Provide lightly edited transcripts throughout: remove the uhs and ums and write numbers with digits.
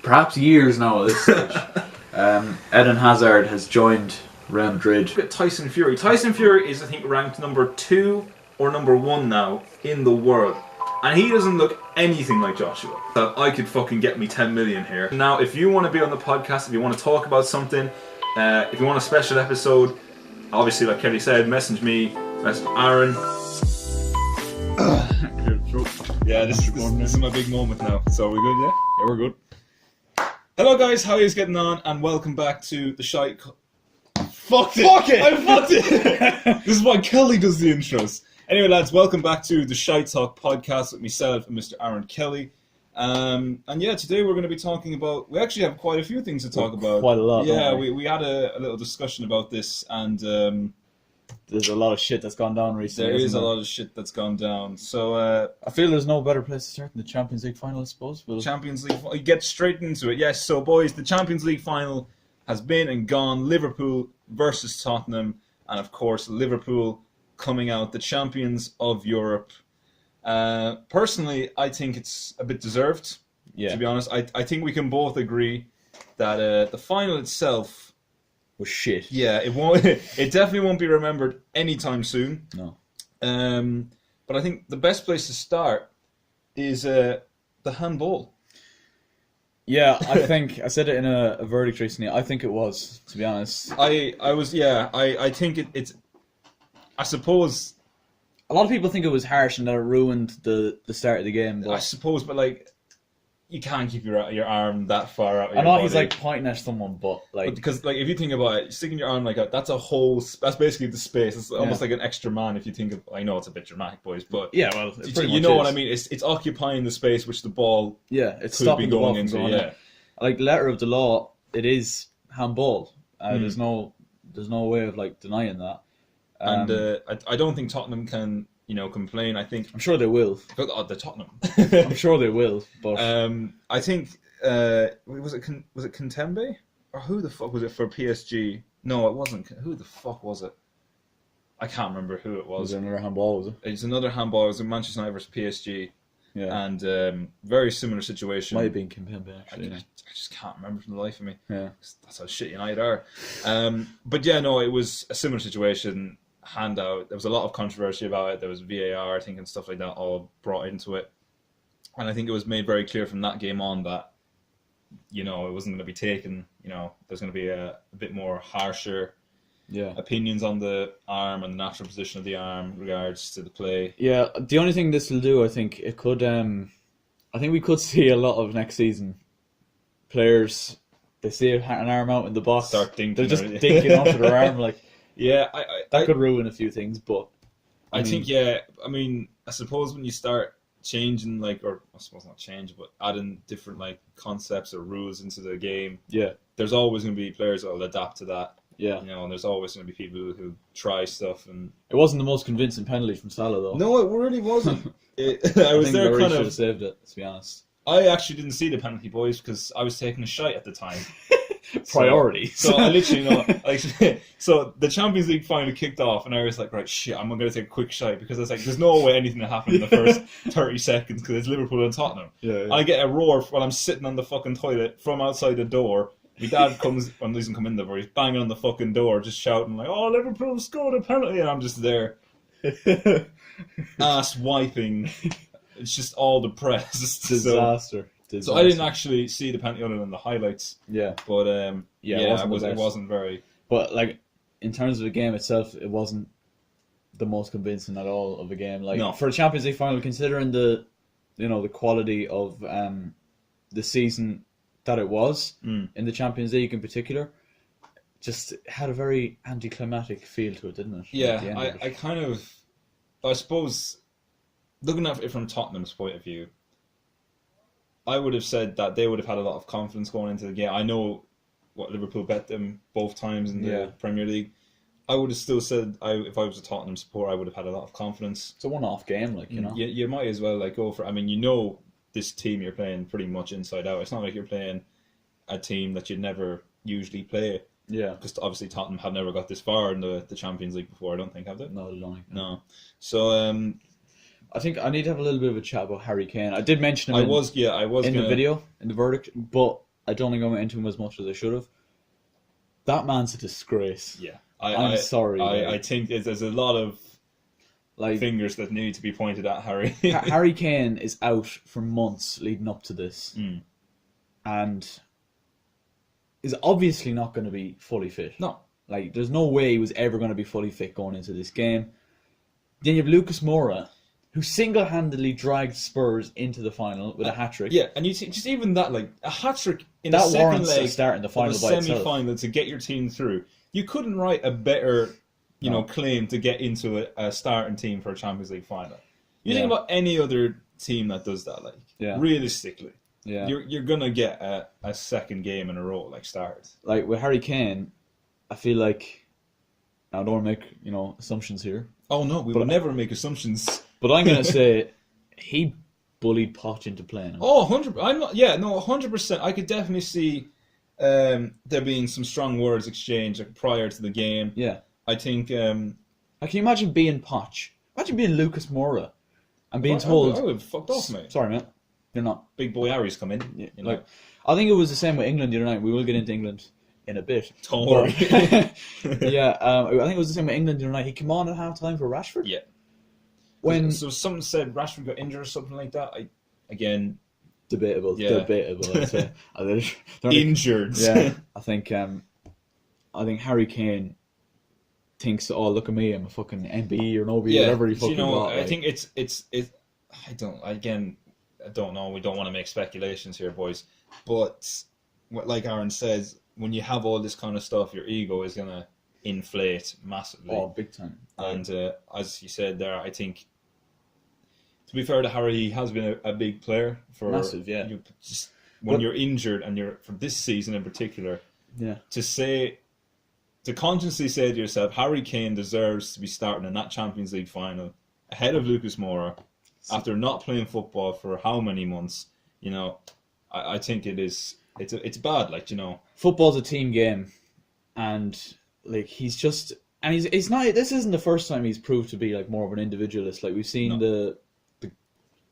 perhaps years now at this stage. Eden Hazard has joined Real Madrid. Look at Tyson Fury. Tyson Fury is, I think, ranked number 2 or number 1 now in the world. And he doesn't look anything like Joshua. So I could fucking get me 10 million here. Now, if you want to be on the podcast, if you want to talk about something, if you want a special episode, obviously, like Kelly said, message me, message Aaron. Yeah, this is my big moment now. So we're good, yeah? Yeah, we're good. Hello guys, how are you getting on? And welcome back to the Shite... Fuck it! I fucked it! This is why Kelly does the intros. Anyway lads, welcome back to the ShiteTalk podcast with myself and Mr. Aaron Kelly. And yeah, today we're going to be talking about... We actually have quite a few things to talk about. Quite a lot. Yeah, we had a little discussion about this, and... there's a lot of shit that's gone down recently. There is a lot of shit that's gone down. So I feel there's no better place to start than the Champions League final, I suppose. Champions League, you get straight into it. Yes, so boys, the Champions League final has been and gone. Liverpool versus Tottenham, and of course Liverpool coming out the champions of Europe. Personally, I think it's a bit deserved. Yeah. To be honest, I think we can both agree that the final itself was shit. Yeah, it won't. It definitely won't be remembered anytime soon. No. But I think the best place to start is the handball. Yeah, I think I said it in a verdict recently. I think it was, to be honest. I think it's. I suppose a lot of people think it was harsh and that it ruined the start of the game. But I suppose, but like, you can't keep your arm that far out. I know he's like pointing at someone, but because like if you think about it, sticking your arm like that, that's basically the space. It's almost like an extra man. If you think of, I know it's a bit dramatic, boys, but yeah, well, you know what I mean. It's occupying the space which the ball it's could stopping be going the ball into. Yeah, like letter of the law, it is handball. There's no way of like denying that. And I don't think Tottenham can complain. I think I'm sure they will. The Tottenham. I'm sure they will. But I think was it Kimpembe or who the fuck was it for PSG? No, it wasn't. Who the fuck was it? I can't remember who it was. Was it another handball? Was it? It's another handball. It was in Manchester United versus PSG. Yeah. And very similar situation. Might have been Kimpembe actually. I just can't remember from the life of me. Yeah. That's how shit United are. But yeah, no, it was a similar situation. Handout. There was a lot of controversy about it. There was VAR, I think, and stuff like that all brought into it. And I think it was made very clear from that game on that, it wasn't going to be taken. There's going to be a bit more harsher opinions on the arm and the natural position of the arm in regards to the play. Yeah, the only thing this will do, I think, it could. I think we could see a lot of next season players. They see an arm out in the box. Start dinking. They're just dinking onto their arm like. Yeah, that could ruin a few things, but I think I suppose when you start changing or I suppose not change, but adding different concepts or rules into the game, there's always going to be players that will adapt to that. Yeah, and there's always going to be people who try stuff, and it wasn't the most convincing penalty from Salah though. No, it really wasn't. I was there kind of saved it, to be honest. I actually didn't see the penalty, boys, because I was taking a shite at the time. Priority. So I literally, so the Champions League finally kicked off, and I was like, right, shit, I'm going to take a quick shite, because it's like, there's no way anything will happen in the first 30 seconds, because it's Liverpool and Tottenham. Yeah. I get a roar while I'm sitting on the fucking toilet from outside the door. My dad comes, he doesn't come in the door, he's banging on the fucking door, just shouting like, oh, Liverpool scored a penalty, and I'm just there. Ass wiping. It's just all depressed. Disaster. So I didn't actually see the penalty other than the highlights. Yeah. But it wasn't very. But in terms of the game itself, it wasn't the most convincing at all of a game. No. For a Champions League final, considering the quality of the season that it was in the Champions League in particular, just had a very anticlimactic feel to it, didn't it? Yeah, I suppose, looking at it from Tottenham's point of view, I would have said that they would have had a lot of confidence going into the game. I know what Liverpool bet them both times in the Premier League. I would have still said, if I was a Tottenham supporter, I would have had a lot of confidence. It's a one-off game, You might as well go for. I mean, this team you're playing pretty much inside out. It's not like you're playing a team that you'd never usually play. Yeah. Because obviously Tottenham have never got this far in the Champions League before. I don't think, have they? No, they don't. No. So I think I need to have a little bit of a chat about Harry Kane. I did mention him. I was in the video, in the verdict, but I don't think I went into him as much as I should have. That man's a disgrace. Yeah. I'm sorry. I think there's a lot of like fingers that need to be pointed at Harry. Harry Kane is out for months leading up to this, and is obviously not going to be fully fit. No. Like, there's no way he was ever going to be fully fit going into this game. Then you have Lucas Moura, who single-handedly dragged Spurs into the final with a hat-trick. Yeah, and you see, just even that, like, a hat-trick in that the second warrants leg a start in the final of a by itself. semi-final to get your team through. You couldn't write a better, claim to get into a starting team for a Champions League final. You think about any other team that does that, like, realistically. Yeah. You're going to get a second game in a row, like, started. Like, with Harry Kane, I feel like, I don't want to make, assumptions here. Oh, no, we will never make assumptions. But I'm going to say he bullied Poch into playing him. Oh, 100%. I could definitely see there being some strong words exchanged prior to the game. Yeah. I think... Can you imagine being Poch? Imagine being Lucas Moura and being told... I would have fucked off, mate. Sorry, mate. You're not. Big boy Harry's come in. Yeah, like, I think it was the same with England the other night. We will get into England in a bit. Don't worry. Yeah, I think it was the same with England the other night. He came on at half-time for Rashford. Yeah. So someone said Rashford got injured or something like that. Debatable. Yeah. Debatable, I'd say. Injured. Yeah. I think Harry Kane thinks, oh, look at me, I'm a fucking MBE or an OBE, whatever he fucking got. I think it's I don't know. We don't want to make speculations here, boys. But like Aaron says, when you have all this kind of stuff, your ego is going to inflate massively. Oh, big time. And as you said there, I think, to be fair to Harry, he has been a big player. Massive, yeah. When you're injured, and you're for this season in particular, to consciously say to yourself, Harry Kane deserves to be starting in that Champions League final ahead of Lucas Moura after not playing football for how many months. I think it's bad. Football's a team game, and like he's not. This isn't the first time he's proved to be like more of an individualist. Like we've seen the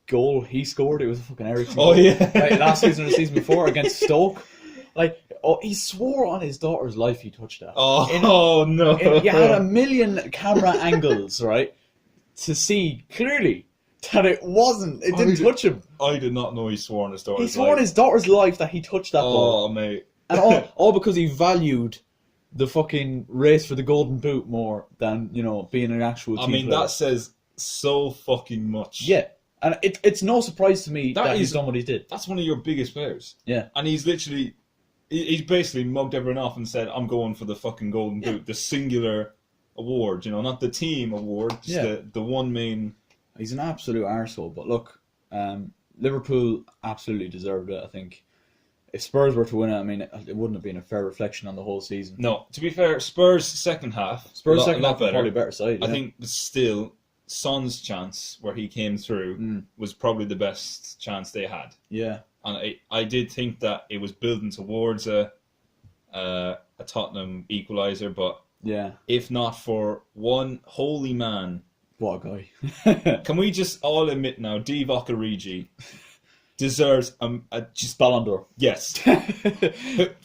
goal he scored. It was a fucking Ericsson. Oh yeah, like, last season or the season before against Stoke. Like, he swore on his daughter's life he touched that. Oh no! You had a million camera angles, right, to see clearly that it wasn't. It didn't touch him. I did not know he swore on his daughter's life. He swore on his daughter's life that he touched that ball. Oh, mate. And all because he valued the fucking race for the golden boot more than, being an actual team player. That says so fucking much. Yeah. And it's no surprise to me that he's done what he did. That's one of your biggest players. Yeah. And he's literally... He's basically mugged everyone off and said, I'm going for the fucking golden boot. The singular award, not the team award. Just the one main... He's an absolute arsehole. But look, Liverpool absolutely deserved it, I think. If Spurs were to win it, it wouldn't have been a fair reflection on the whole season. No, to be fair, Spurs' second half... Second half probably better side, yeah. I think still, Son's chance, where he came through, was probably the best chance they had. Yeah. And I did think that it was building towards a Tottenham equaliser, but if not for one holy man... What a guy. Can we just all admit now, Divock Origi deserves just Ballon d'Or. Yes.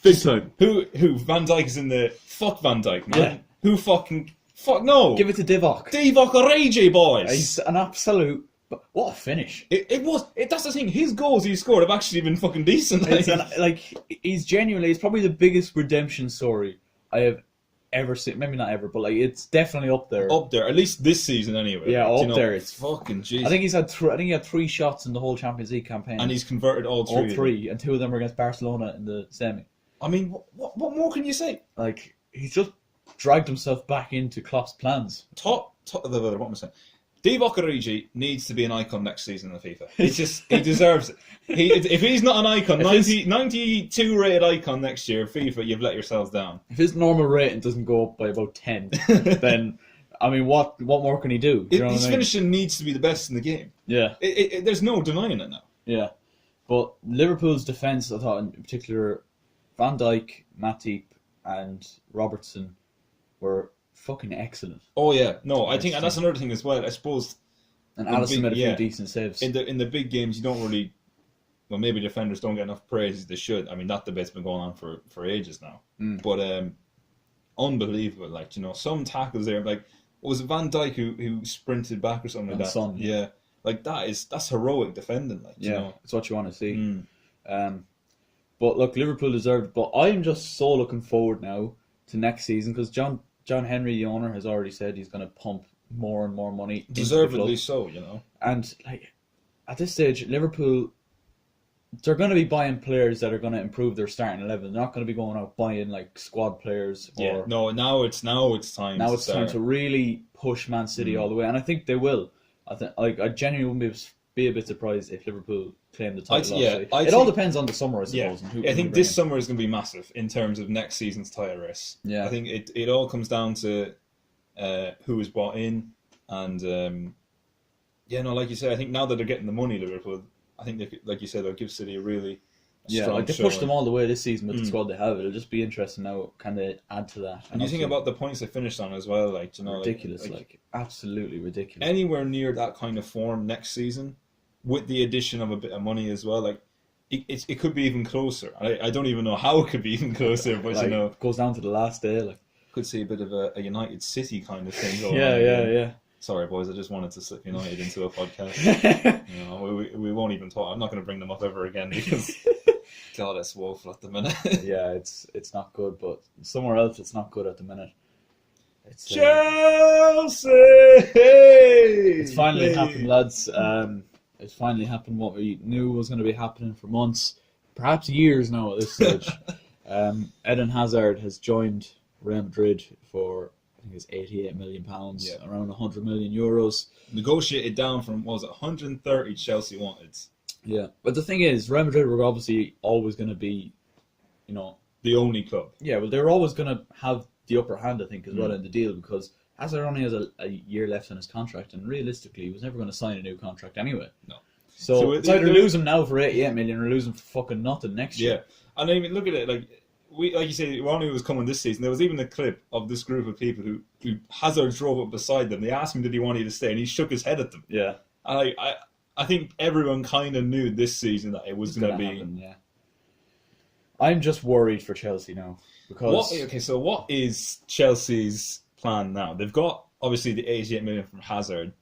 Big time. Who Van Dijk is in the... Fuck Van Dijk, man. Yeah. Who fucking... Fuck no. Give it to Divock. Divock Origi, boys. He's an absolute... What a finish. That's the thing. His goals he scored have actually been fucking decent. He's probably the biggest redemption story I have ever seen. Maybe not ever, but it's definitely up there. Up there, at least this season anyway. Yeah, up there. It's fucking jeez. I think he had 3 shots in the whole Champions League campaign, and he's converted all three. All 3, and 2 of them were against Barcelona in the semi. I mean, what more can you say? Like, he's just dragged himself back into Klopp's plans. What am I saying? Divock Origi needs to be an icon next season in FIFA. He deserves it. If he's not an icon, 92 rated icon next year, FIFA, you've let yourselves down. If his normal rating doesn't go up by about 10, then, what more can he do? His finishing needs to be the best in the game. Yeah. There's no denying it now. Yeah. But Liverpool's defence, I thought, in particular, Van Dijk, Matip, and Robertson were fucking excellent. Oh yeah, no, I think, and that's another thing as well. I suppose, and Alisson made a few decent saves. In the big games, you don't really well, maybe defenders don't get enough praise as they should. I mean, that debate's been going on for ages now. But unbelievable, like, you know, some tackles there, like, was it Van Dijk who sprinted back or something like that? Son, yeah. Like, that's heroic defending, like, you know. It's what you want to see. But look, Liverpool deserved. But I'm just so looking forward now to next season because John Henry, the owner, has already said he's going to pump more and more money. Deservedly so, you know. And like at this stage, Liverpool, they're going to be buying players that are going to improve their starting 11. They're not going to be going out buying like squad players. Yeah. No. Now it's time. Now it's time to really push Man City all the way, and I think they will. I think I genuinely wouldn't be a bit surprised if Liverpool claim the title. It all depends on the summer, I suppose. Yeah. I think this summer is going to be massive in terms of next season's title race. Yeah. I think it all comes down to who is bought in, and like you said, I think now that they're getting the money, Liverpool, I think they could, like you said, they'll give City a really strong like they showing. pushed them all the way this season with the squad they have. It'll just be interesting now. Can they add to that? And you think about the points they finished on as well, like, you know, ridiculous, like absolutely ridiculous. Anywhere near that kind of form next season, with the addition of a bit of money as well, like it could be even closer. I don't even know how it could be even closer, but like, you know, it goes down to the last day. Like could see a bit of a United City kind of thing going on. Yeah. Sorry, boys, I just wanted to slip United into a podcast. You know, we won't even talk. I'm not going to bring them up ever again because God, it's woeful at the minute. Yeah, it's not good, but somewhere else it's not good at the minute. It's Chelsea. It's finally happened, lads. It's finally happened. What we knew was going to be happening for months, perhaps years now at this stage. Eden Hazard has joined Real Madrid for, I think it's £88 million, around 100 million euros. Negotiated down from, what was it, 130 Chelsea wanted. Yeah, but the thing is, Real Madrid were obviously always going to be, you know, the only club. Yeah, well, they're always going to have the upper hand, I think, as well in the deal, because Hazard only has a year left on his contract, and realistically, he was never going to sign a new contract anyway. No. So it's either lose him now for 88 million or lose him for fucking nothing next year. Yeah, and I mean, look at it, like you say, Ronnie was coming this season. There was even a clip of this group of people who Hazard drove up beside them. They asked him, did he want you to stay, and he shook his head at them. Yeah. And I think everyone kind of knew this season that it was going to be. Happen, yeah. I'm just worried for Chelsea now because. So what is Chelsea's plan now? They've got obviously the 88 million from Hazard.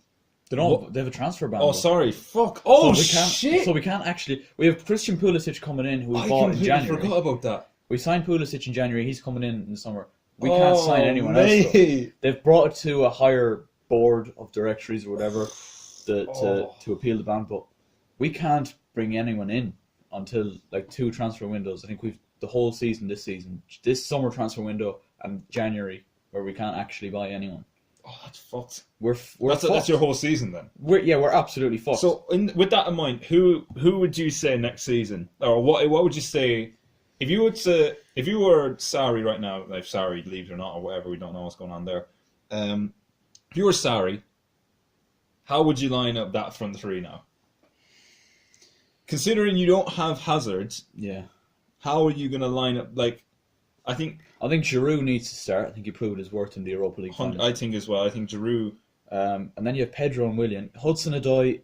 They have a transfer ban. Oh, sorry, fuck! Oh, shit! So we can't actually. We have Christian Pulisic coming in, who we bought in January. I forgot about that. We signed Pulisic in January. He's coming in the summer. We can't sign anyone else. Though. They've brought it to a higher board of directories or whatever to appeal the ban, but we can't bring anyone in until like 2 transfer windows. I think we've the whole season, this summer transfer window and January, where we can't actually buy anyone. Oh, that's fucked. We're fucked. That's your whole season then. We're absolutely fucked. So with that in mind, who would you say next season, or what would you say if you were Sarri right now? If Sarri leaves or not or whatever, we don't know what's going on there. If you were Sarri, how would you line up that front three now? Considering you don't have Hazard, how are you going to line up? Like, I think Giroud needs to start. I think he proved his worth in the Europa League final. I think as well. I think Giroud. And then you have Pedro and Willian. Hudson-Odoi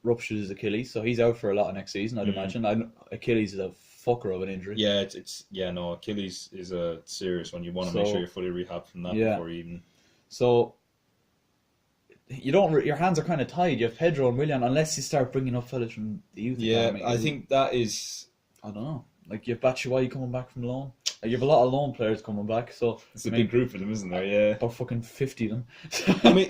ruptured his Achilles, so he's out for a lot of next season, I'd imagine. Achilles is a fucker of an injury. Yeah, Achilles is a serious one. You want to make sure you're fully rehabbed from that before you even. So your hands are kind of tied. You have Pedro and Willian, unless you start bringing up fellas from the youth academy. I think that is. I don't know. Like you have Batshuayi coming back from loan. You have a lot of loan players coming back, so it's a big group of them, isn't there? Yeah, about fucking 50 of them. I mean,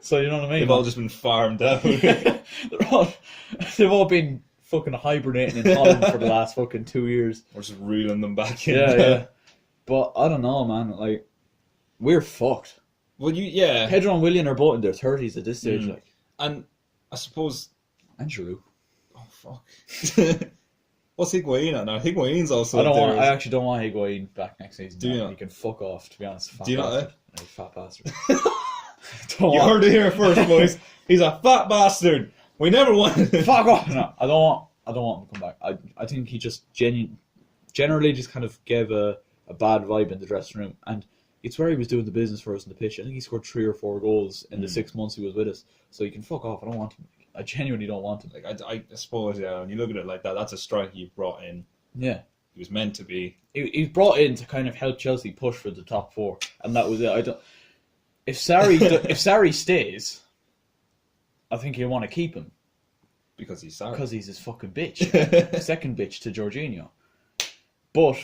so you know what I mean? They've all just been farmed out. They've all been fucking hibernating in Holland for the last fucking 2 years. We're just reeling them back in. Yeah. But I don't know, man. Like, we're fucked. Well, Pedro and Willian are both in their 30s at this stage, like. And I suppose. And Giroud. Oh fuck. What's Higuain at now? Higuain's also. I actually don't want Higuain back next season. Do you not? He can fuck off, to be honest. Do you not? Fat bastard. You heard it here first, boys. He's a fat bastard. We never wanted him. Fuck off! No, I don't want him to come back. I think he just generally just kind of gave a bad vibe in the dressing room, and it's where he was doing the business for us on the pitch. I think he scored 3 or 4 goals in the 6 months he was with us. So he can fuck off. I don't want him. I genuinely don't want him. Like I suppose, yeah. When you look at it like that, that's a striker you've brought in. Yeah, He was meant to be. He's brought in to kind of help Chelsea push for the top 4, and that was it. I don't. If Sarri stays, I think he'll want to keep him Because he's Sarri. because he's his fucking bitch, second bitch to Jorginho. But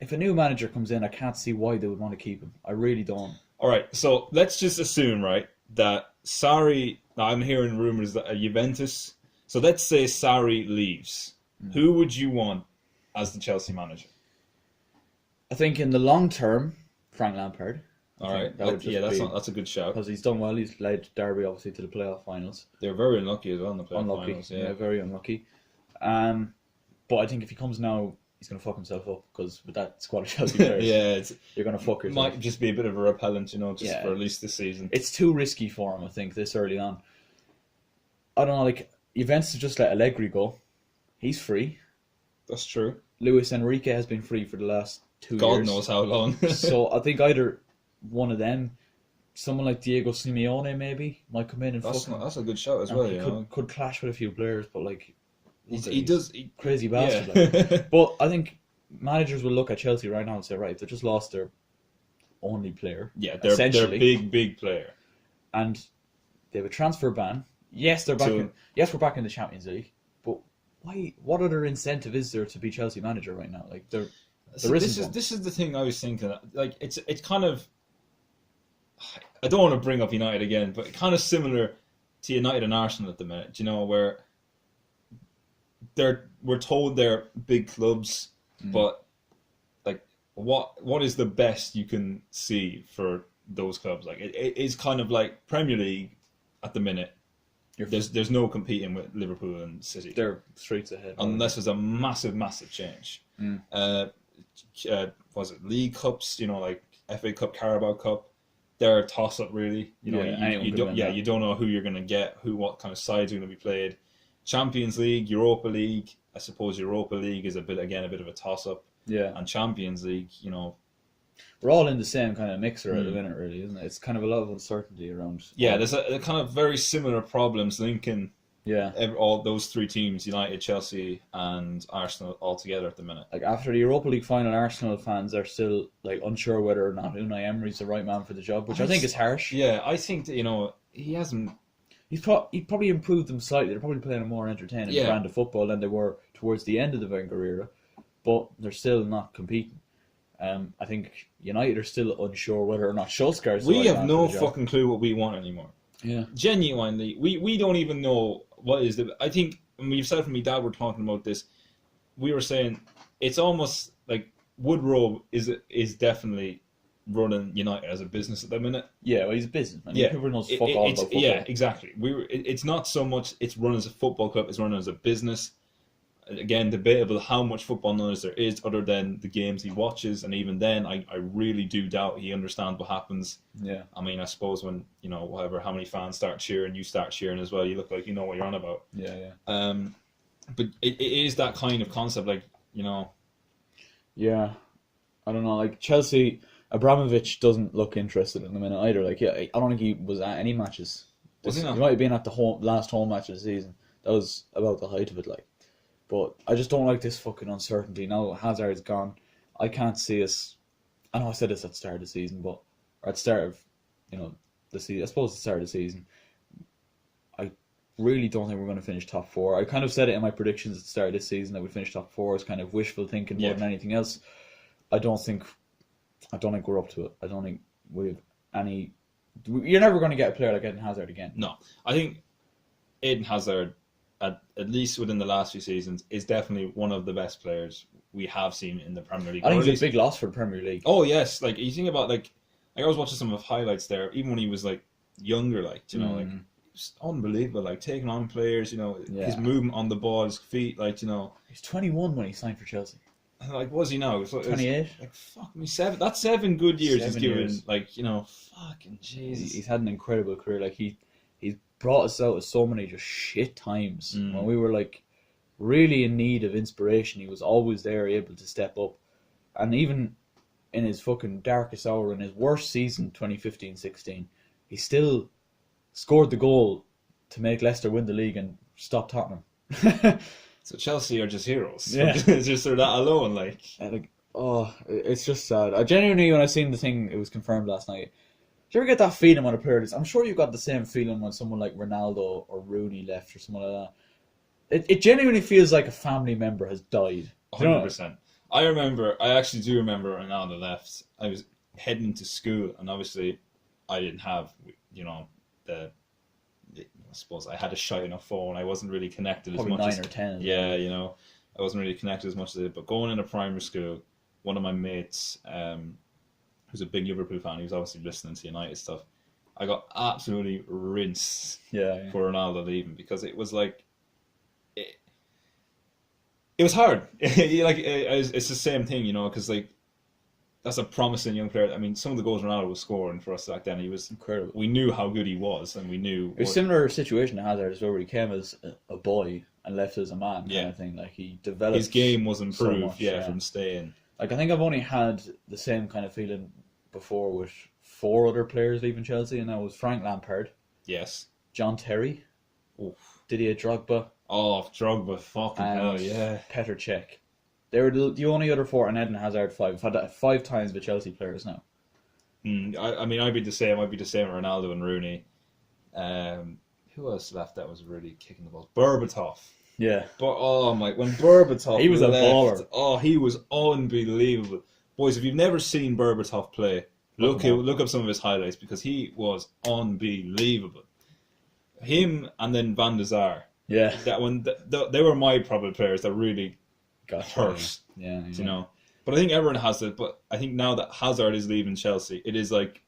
if a new manager comes in, I can't see why they would want to keep him. I really don't. All right, so let's just assume, right, that Sarri. Now I'm hearing rumors that Juventus. So let's say Sarri leaves. Who would you want as the Chelsea manager? I think in the long term, Frank Lampard. All right, that's a good shout. Because he's done well. He's led Derby obviously to the playoff finals. They're very unlucky as well in the playoff Unlucky, finals. Yeah, very unlucky. But I think if he comes now, he's going to fuck himself up because with that squad of Chelsea players, yeah, you're going to fuck yourself. Might just be a bit of a repellent, just for at least this season. It's too risky for him, I think, this early on. I don't know, like Juventus have just let Allegri go. He's free. That's true. Luis Enrique has been free for the last 2 years. God knows how long. So I think either one of them, someone like Diego Simeone maybe, might come in and that's a good shout as well. Could clash with a few players, but like he does crazy bastard. Yeah. Like. But I think managers will look at Chelsea right now and say, right, they just lost their only player. Yeah, they're a big player, and they have a transfer ban. Yes, they're back. We're back in the Champions League, but why? What other incentive is there to be Chelsea manager right now? Like there isn't one. This is the thing I was thinking. Like it's kind of. I don't want to bring up United again, but kind of similar to United and Arsenal at the minute. Where we're told they're big clubs, but like what is the best you can see for those clubs? Like it is kind of like Premier League at the minute. There's no competing with Liverpool and City. They're streets ahead. Unless there's a massive change. Was it League Cups? Like FA Cup, Carabao Cup. They're a toss-up, really. You don't know who you're going to get, what kind of sides are going to be played. Champions League, Europa League. I suppose Europa League is a bit of a toss-up. Yeah. And Champions League, we're all in the same kind of mixer at the minute, really, isn't it? It's kind of a lot of uncertainty around. Yeah, there's a kind of very similar problems linking. Yeah. All those three teams, United, Chelsea, and Arsenal, all together at the minute. Like after the Europa League final, Arsenal fans are still like unsure whether or not Unai Emery's the right man for the job, which I think is harsh. Yeah, I think that he hasn't. He probably improved them slightly. They're probably playing a more entertaining brand of football than they were towards the end of the Wenger era, but they're still not competing. I think United are still unsure whether or not Solskjaer's the right man for the job. We have no fucking clue what we want anymore. Yeah, genuinely, we don't even know what is the. I think yourself and me, Dad, were talking about this. We were saying it's almost like Woodrow is definitely running United as a business at the minute. Yeah, well, he's a businessman. Yeah, people knows fuck all about football. Yeah, exactly. It's not so much it's run as a football club; it's run as a business. Again, debatable how much football knowledge there is other than the games he watches, and even then, I really do doubt he understands what happens. Yeah. I mean, I suppose when, how many fans start cheering, you start cheering as well, you look like you know what you're on about. Yeah. But it is that kind of concept, Yeah. I don't know, like Chelsea, Abramovich doesn't look interested in the minute either. Like, yeah, I don't think he was at any matches. Was he not? He might have been at the last home match of the season. That was about the height of it, like. But I just don't like this fucking uncertainty. Now Hazard's gone. I can't see us. I know I said this at the start of the season, or at the start of, the season. I suppose the start of the season. I really don't think we're going to finish top four. I kind of said it in my predictions at the start of this season that we'd finish top four. It's kind of wishful thinking more than anything else. I don't think we're up to it. I don't think we have any. You're never going to get a player like Eden Hazard again. No, I think Eden Hazard, at least within the last few seasons, is definitely one of the best players we have seen in the Premier League. I think it's a big loss for the Premier League. Oh yes, like you think about like I was watching some of highlights there, even when he was like younger, like like it's unbelievable, like taking on players, his movement on the ball, his feet, like he's 21 when he signed for Chelsea. Like, was he now? 28. Like, fuck me, 7. That's 7 good years he's given. Like, fucking Jesus. He's had an incredible career. Like he's brought us out of so many just shit times when we were like really in need of inspiration. He was always there, able to step up, and even in his fucking darkest hour, in his worst season, 2015-16, he still scored the goal to make Leicester win the league and stop Tottenham. So Chelsea are just heroes. Yeah. Just for that alone, like. It's just sad. I genuinely, when I seen the thing, it was confirmed last night. Do you ever get that feeling when a player is? I'm sure you got the same feeling when someone like Ronaldo or Rooney left or someone like that. It genuinely feels like a family member has died. 100%. I actually do remember Ronaldo left. I was heading to school, and obviously, I didn't have, I suppose I had a shite enough phone. I wasn't really connected Probably as much 9 or 10. Yeah, I wasn't really connected as much as I did. But going into primary school, one of my mates, who's a big Liverpool fan, he was obviously listening to United stuff. I got absolutely rinsed for Ronaldo leaving, because it was like, it was hard. It's the same thing, because like, that's a promising young player. I mean, some of the goals Ronaldo was scoring for us back then, he was incredible. We knew how good he was, and we knew it was a similar situation to Hazard as well, where he came as a boy and left as a man, kind of thing. Like, he developed. His game was improved, so much, from staying. Like, I think I've only had the same kind of feeling before with 4 other players leaving Chelsea, and that was Frank Lampard. Yes. John Terry. Oof. Didier Drogba. Oh, Drogba, fucking hell, yeah. Petr Cech. They were the only other 4, and Eden Hazard 5. I've had that 5 times with Chelsea players now. I mean, I'd be the same. I'd be the same with Ronaldo and Rooney. Who else left that was really kicking the ball? Berbatov. Yeah. But when Berbatov he was left, a baller. Oh, he was unbelievable. Boys, if you've never seen Berbatov play, look up some of his highlights, because he was unbelievable. Him and then Van der Sar. Yeah. That one, they were my probably players that really got hurt. Yeah. But I think everyone has it. But I think now that Hazard is leaving Chelsea, it is like,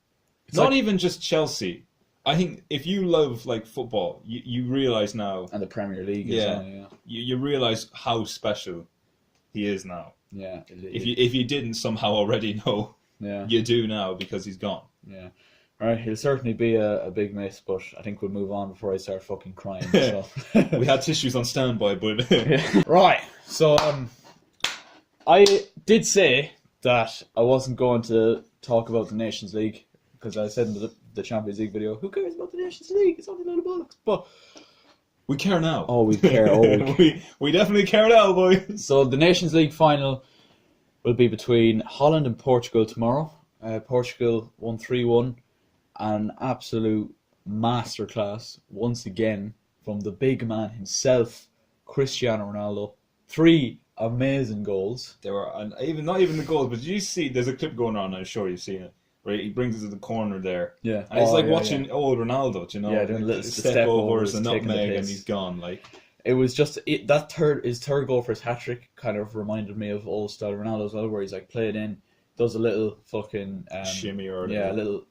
it's not like, even just Chelsea. I think if you love like football, you realise now, and the Premier League as well, you realise how special he is now. Yeah. If you didn't somehow already know, you do now, because he's gone. Yeah. Right, he'll certainly be a big miss, but I think we'll move on before I start fucking crying. So. We had tissues on standby, but Right, so I did say that I wasn't going to talk about the Nations League, because I said in the Champions League video, who cares about the Nations League? It's only a load of bollocks. But we care now. Oh, we care. We definitely care now, boys. So the Nations League final will be between Holland and Portugal tomorrow. Portugal won 3-1. An absolute masterclass once again from the big man himself, Cristiano Ronaldo. 3 amazing goals. There were not even the goals, but did you see? There's a clip going on. I'm sure you've seen it. Where he brings it to the corner there. Yeah, and it's like watching old Ronaldo. Yeah, doing little step overs and nutmeg, and he's gone. Like, it was just his third goal for his hat trick kind of reminded me of old style Ronaldo as well, where he's like played in, does a little fucking shimmy or a little.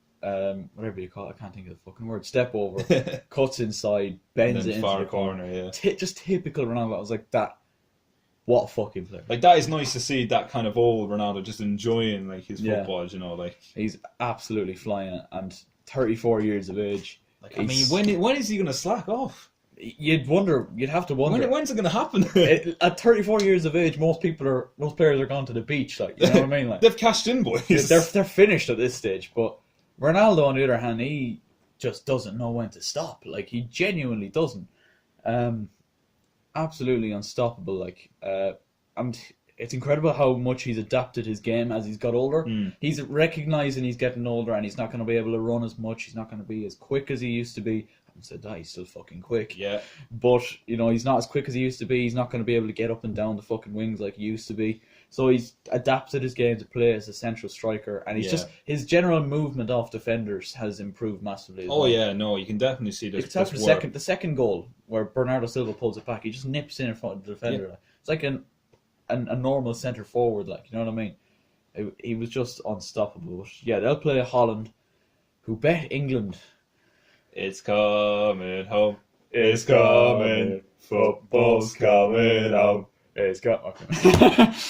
Whatever you call it, I can't think of the fucking word. Step over, cuts inside, bends it into far the corner. Yeah, just typical Ronaldo. I was like, that. What a fucking player! Like, that is nice to see, that kind of old Ronaldo just enjoying like his football. Like, he's absolutely flying it, and 34 years of age. Like, I mean, when is he going to slack off? You'd have to wonder. When's it going to happen? At 34 years of age, most players are gone to the beach. Like, you know what I mean? Like, they've cashed in, boys. They're finished at this stage, but. Ronaldo, on the other hand, he just doesn't know when to stop. Like, he genuinely doesn't. Absolutely unstoppable. Like, and it's incredible how much he's adapted his game as he's got older. He's recognising he's getting older, and he's not going to be able to run as much. He's not going to be as quick as he used to be. I haven't said that, he's still fucking quick. Yeah. But, he's not as quick as he used to be. He's not going to be able to get up and down the fucking wings like he used to be. So he's adapted his game to play as a central striker, and he's just his general movement off defenders has improved massively. Yeah, no, you can definitely see this. Except for the second goal where Bernardo Silva pulls it back, he just nips in front of the defender. Yeah. It's like a normal centre forward, like, you know what I mean? He was just unstoppable. But yeah, they'll play Holland, who bet England. It's coming home. It's coming. Football's coming home. It's got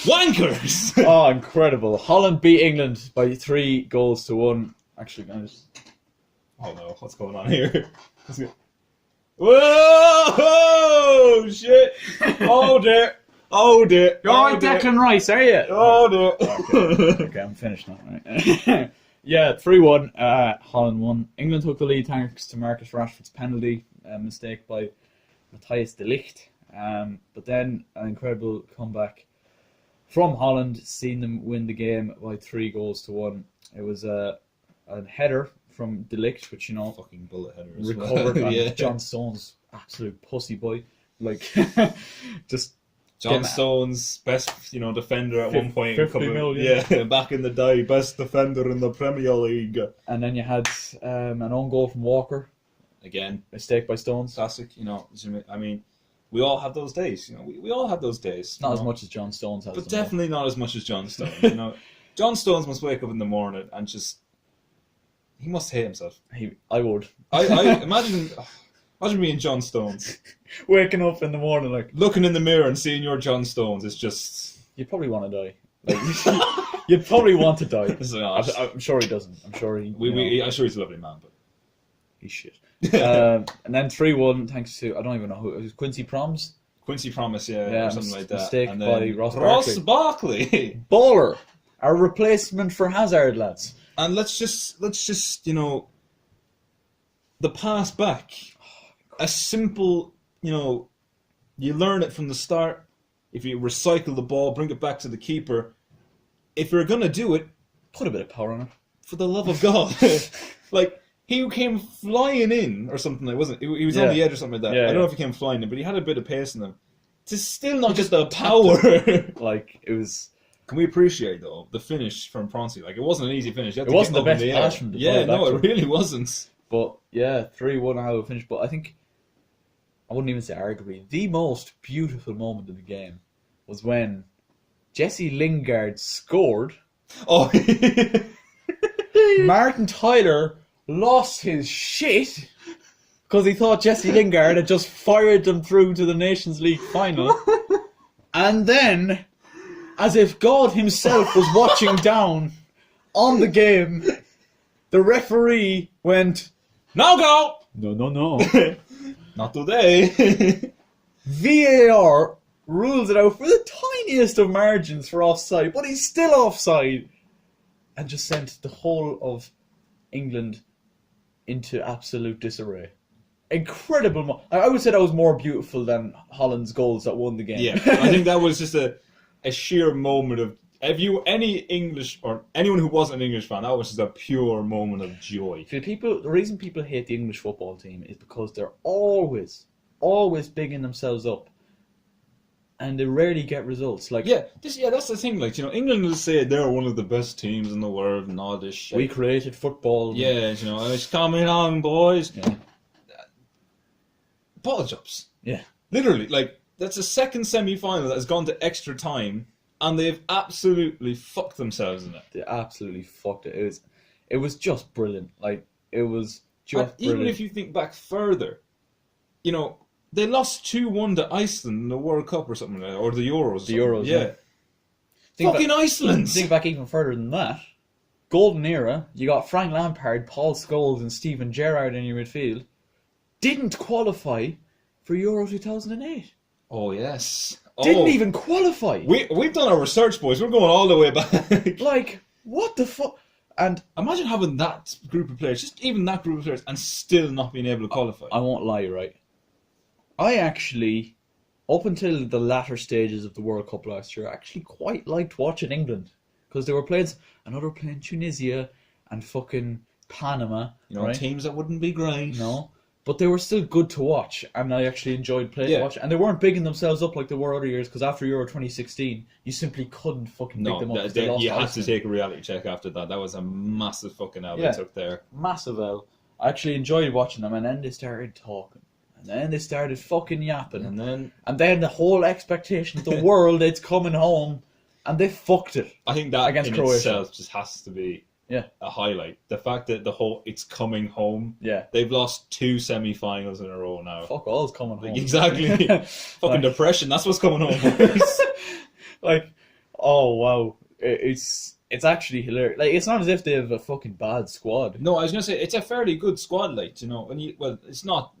wankers. Oh, incredible! Holland beat England by 3-1. Actually, guys. Oh no, what's going on here? Whoa! Shit! Oh dear! Oh dear! You're on Declan Rice, are you? Oh dear! Okay, I'm finished now. Right? Yeah, 3-1. Holland won. England took the lead thanks to Marcus Rashford's penalty. a mistake by Matthijs de Ligt. But then an incredible comeback from Holland, seeing them win the game by 3-1. It was a header from de Ligt, which, fucking bullet header. recovered. Well. And John Stones, absolute pussy boy. Like, just... John Stones, best defender at one point. 50 million. Yeah, back in the day, best defender in the Premier League. And then you had an own goal from Walker. Again, Mistake by Stones. classic. I mean, we all have those days. We all have those days. Not as much as John Stones has. but definitely not as much as John Stones. John Stones must wake up in the morning and just he must hate himself. I would. I imagine being John Stones. Waking up in the morning, like, Looking in the mirror and seeing your John Stones is just... you'd probably want to die. Like, you'd probably want to die. not- I'm sure he doesn't. I'm sure he. I'm sure he's a lovely man, but... He's shit. And then 3-1, thanks to, I don't even know who it was, Quincy Proms. Quincy Promise, or something like that. Mistake And by then Ross Barkley. Baller! Our replacement for Hazard, lads. And let's just the pass back. A simple, you learn it from the start. If you recycle the ball, bring it back to the keeper. If you're going to do it, Put a bit of power on it. for the love of God. Like, he came flying in or something, like, wasn't he? He was on Yeah. the edge or something like that. Yeah, I don't know yeah. if he came flying in, but he had a bit of pace in him. It's still not just the power. Like, it was... Can we appreciate, though, the finish from Pronsi? Like, it wasn't an easy finish. You had It to wasn't get the up in best air. pass from the Yeah, ball no, back it really wasn't. But, yeah, 3-1 how it finished. But I think, I wouldn't even say arguably, the most beautiful moment of the game was when Jesse Lingard scored. Oh, Martin Tyler lost his shit because he thought Jesse Lingard had just fired them through to the Nations League final. And then, as if God himself was watching down on the game, the referee went, no go! no. Not today. VAR rules it out for the tiniest of margins for offside, but he's still offside. And just sent the whole of England into absolute disarray. Incredible. I would say that was more beautiful than Holland's goals that won the game. Yeah, I think that was just a sheer moment of... If you any English or anyone who wasn't an English fan, that was just a pure moment of joy. The reason people hate the English football team is because they're always bigging themselves up, and they rarely get results. Like, that's the thing. Like, England will say they're one of the best teams in the world and all this shit. we created football. Yeah, it's coming on, boys. Yeah. Ball jobs. Yeah. Literally, like, that's a second semi-final that has gone to extra time, and they've absolutely fucked themselves in it. They absolutely fucked it. It was just brilliant. Like, it was just Even brilliant. if you think back further, they lost 2-1 to Iceland in the World Cup or something like that, or the Euros. The Euros, yeah. Fucking Iceland! Think back even further than that. Golden era, you got Frank Lampard, Paul Scholes and Steven Gerrard in your midfield. Didn't qualify for Euro 2008. Oh, yes. Didn't even qualify. We've done our research, boys. We're going all the way back. Like, what the fuck? And imagine having that group of players, just even that group of players, and still not being able to qualify. I won't lie, right? I actually, up until the latter stages of the World Cup last year, I actually quite liked watching England. Because they were playing, another playing Tunisia and fucking Panama. Right? Teams that wouldn't be great. No. But they were still good to watch, and I actually enjoyed playing watch. And they weren't bigging themselves up like they were other years, because after Euro 2016, you simply couldn't fucking big them up. You had to take a reality check after that. That was a massive fucking L they took there. Massive L. I actually enjoyed watching them, and then they started talking. And then they started fucking yapping. And then the whole expectation of the world, it's coming home, and they fucked it. I think that against in Croatia itself just has to be a highlight. The fact that the whole it's coming home. Yeah. They've lost 2 semi-finals in a row now. Fuck all's coming home. Exactly. Fucking depression, that's what's coming home. Like, oh wow. It's actually hilarious. Like, it's not as if they have a fucking bad squad. No, I was going to say, it's a fairly good squad, like, it's not,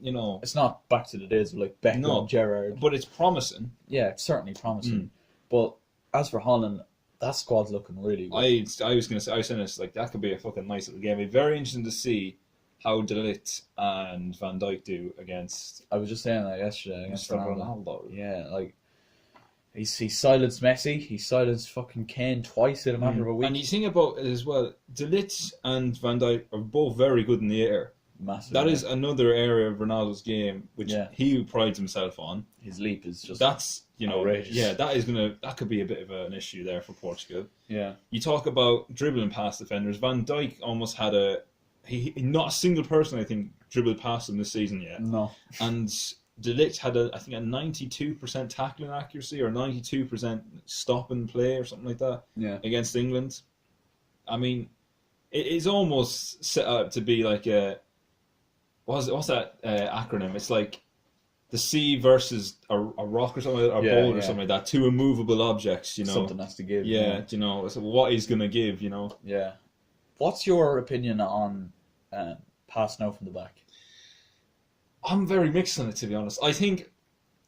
It's not back to the days of, like, Beckham and Gerrard. But it's promising. Yeah, it's certainly promising. But as for Holland, that squad's looking really good. I was saying this, like, that could be a fucking nice little game. It'd be very interesting to see how De Ligt and Van Dijk do against I was just saying that yesterday against Mr. Ronaldo. Ronaldo. Yeah, like he silenced Messi. He silenced fucking Kane twice in a matter of a week. And you think about it as well, De Ligt and Van Dijk are both very good in the air. Massive. That is another area of Ronaldo's game which he prides himself on. His leap is just that's outrageous. Yeah, that could be a bit of an issue there for Portugal. Yeah. You talk about dribbling past defenders. Van Dijk almost had not a single person I think dribbled past him this season yet. No. And De Ligt had I think a 92% tackling accuracy or 92% stop and play or something like that against England. I mean, it is almost set up to be like a what's that acronym? It's like the sea versus a rock or something, or a bowl or something like that. Two immovable objects, Something has to give. Yeah, so what he's going to give, Yeah. What's your opinion on passing out from the back? I'm very mixed on it, to be honest. I think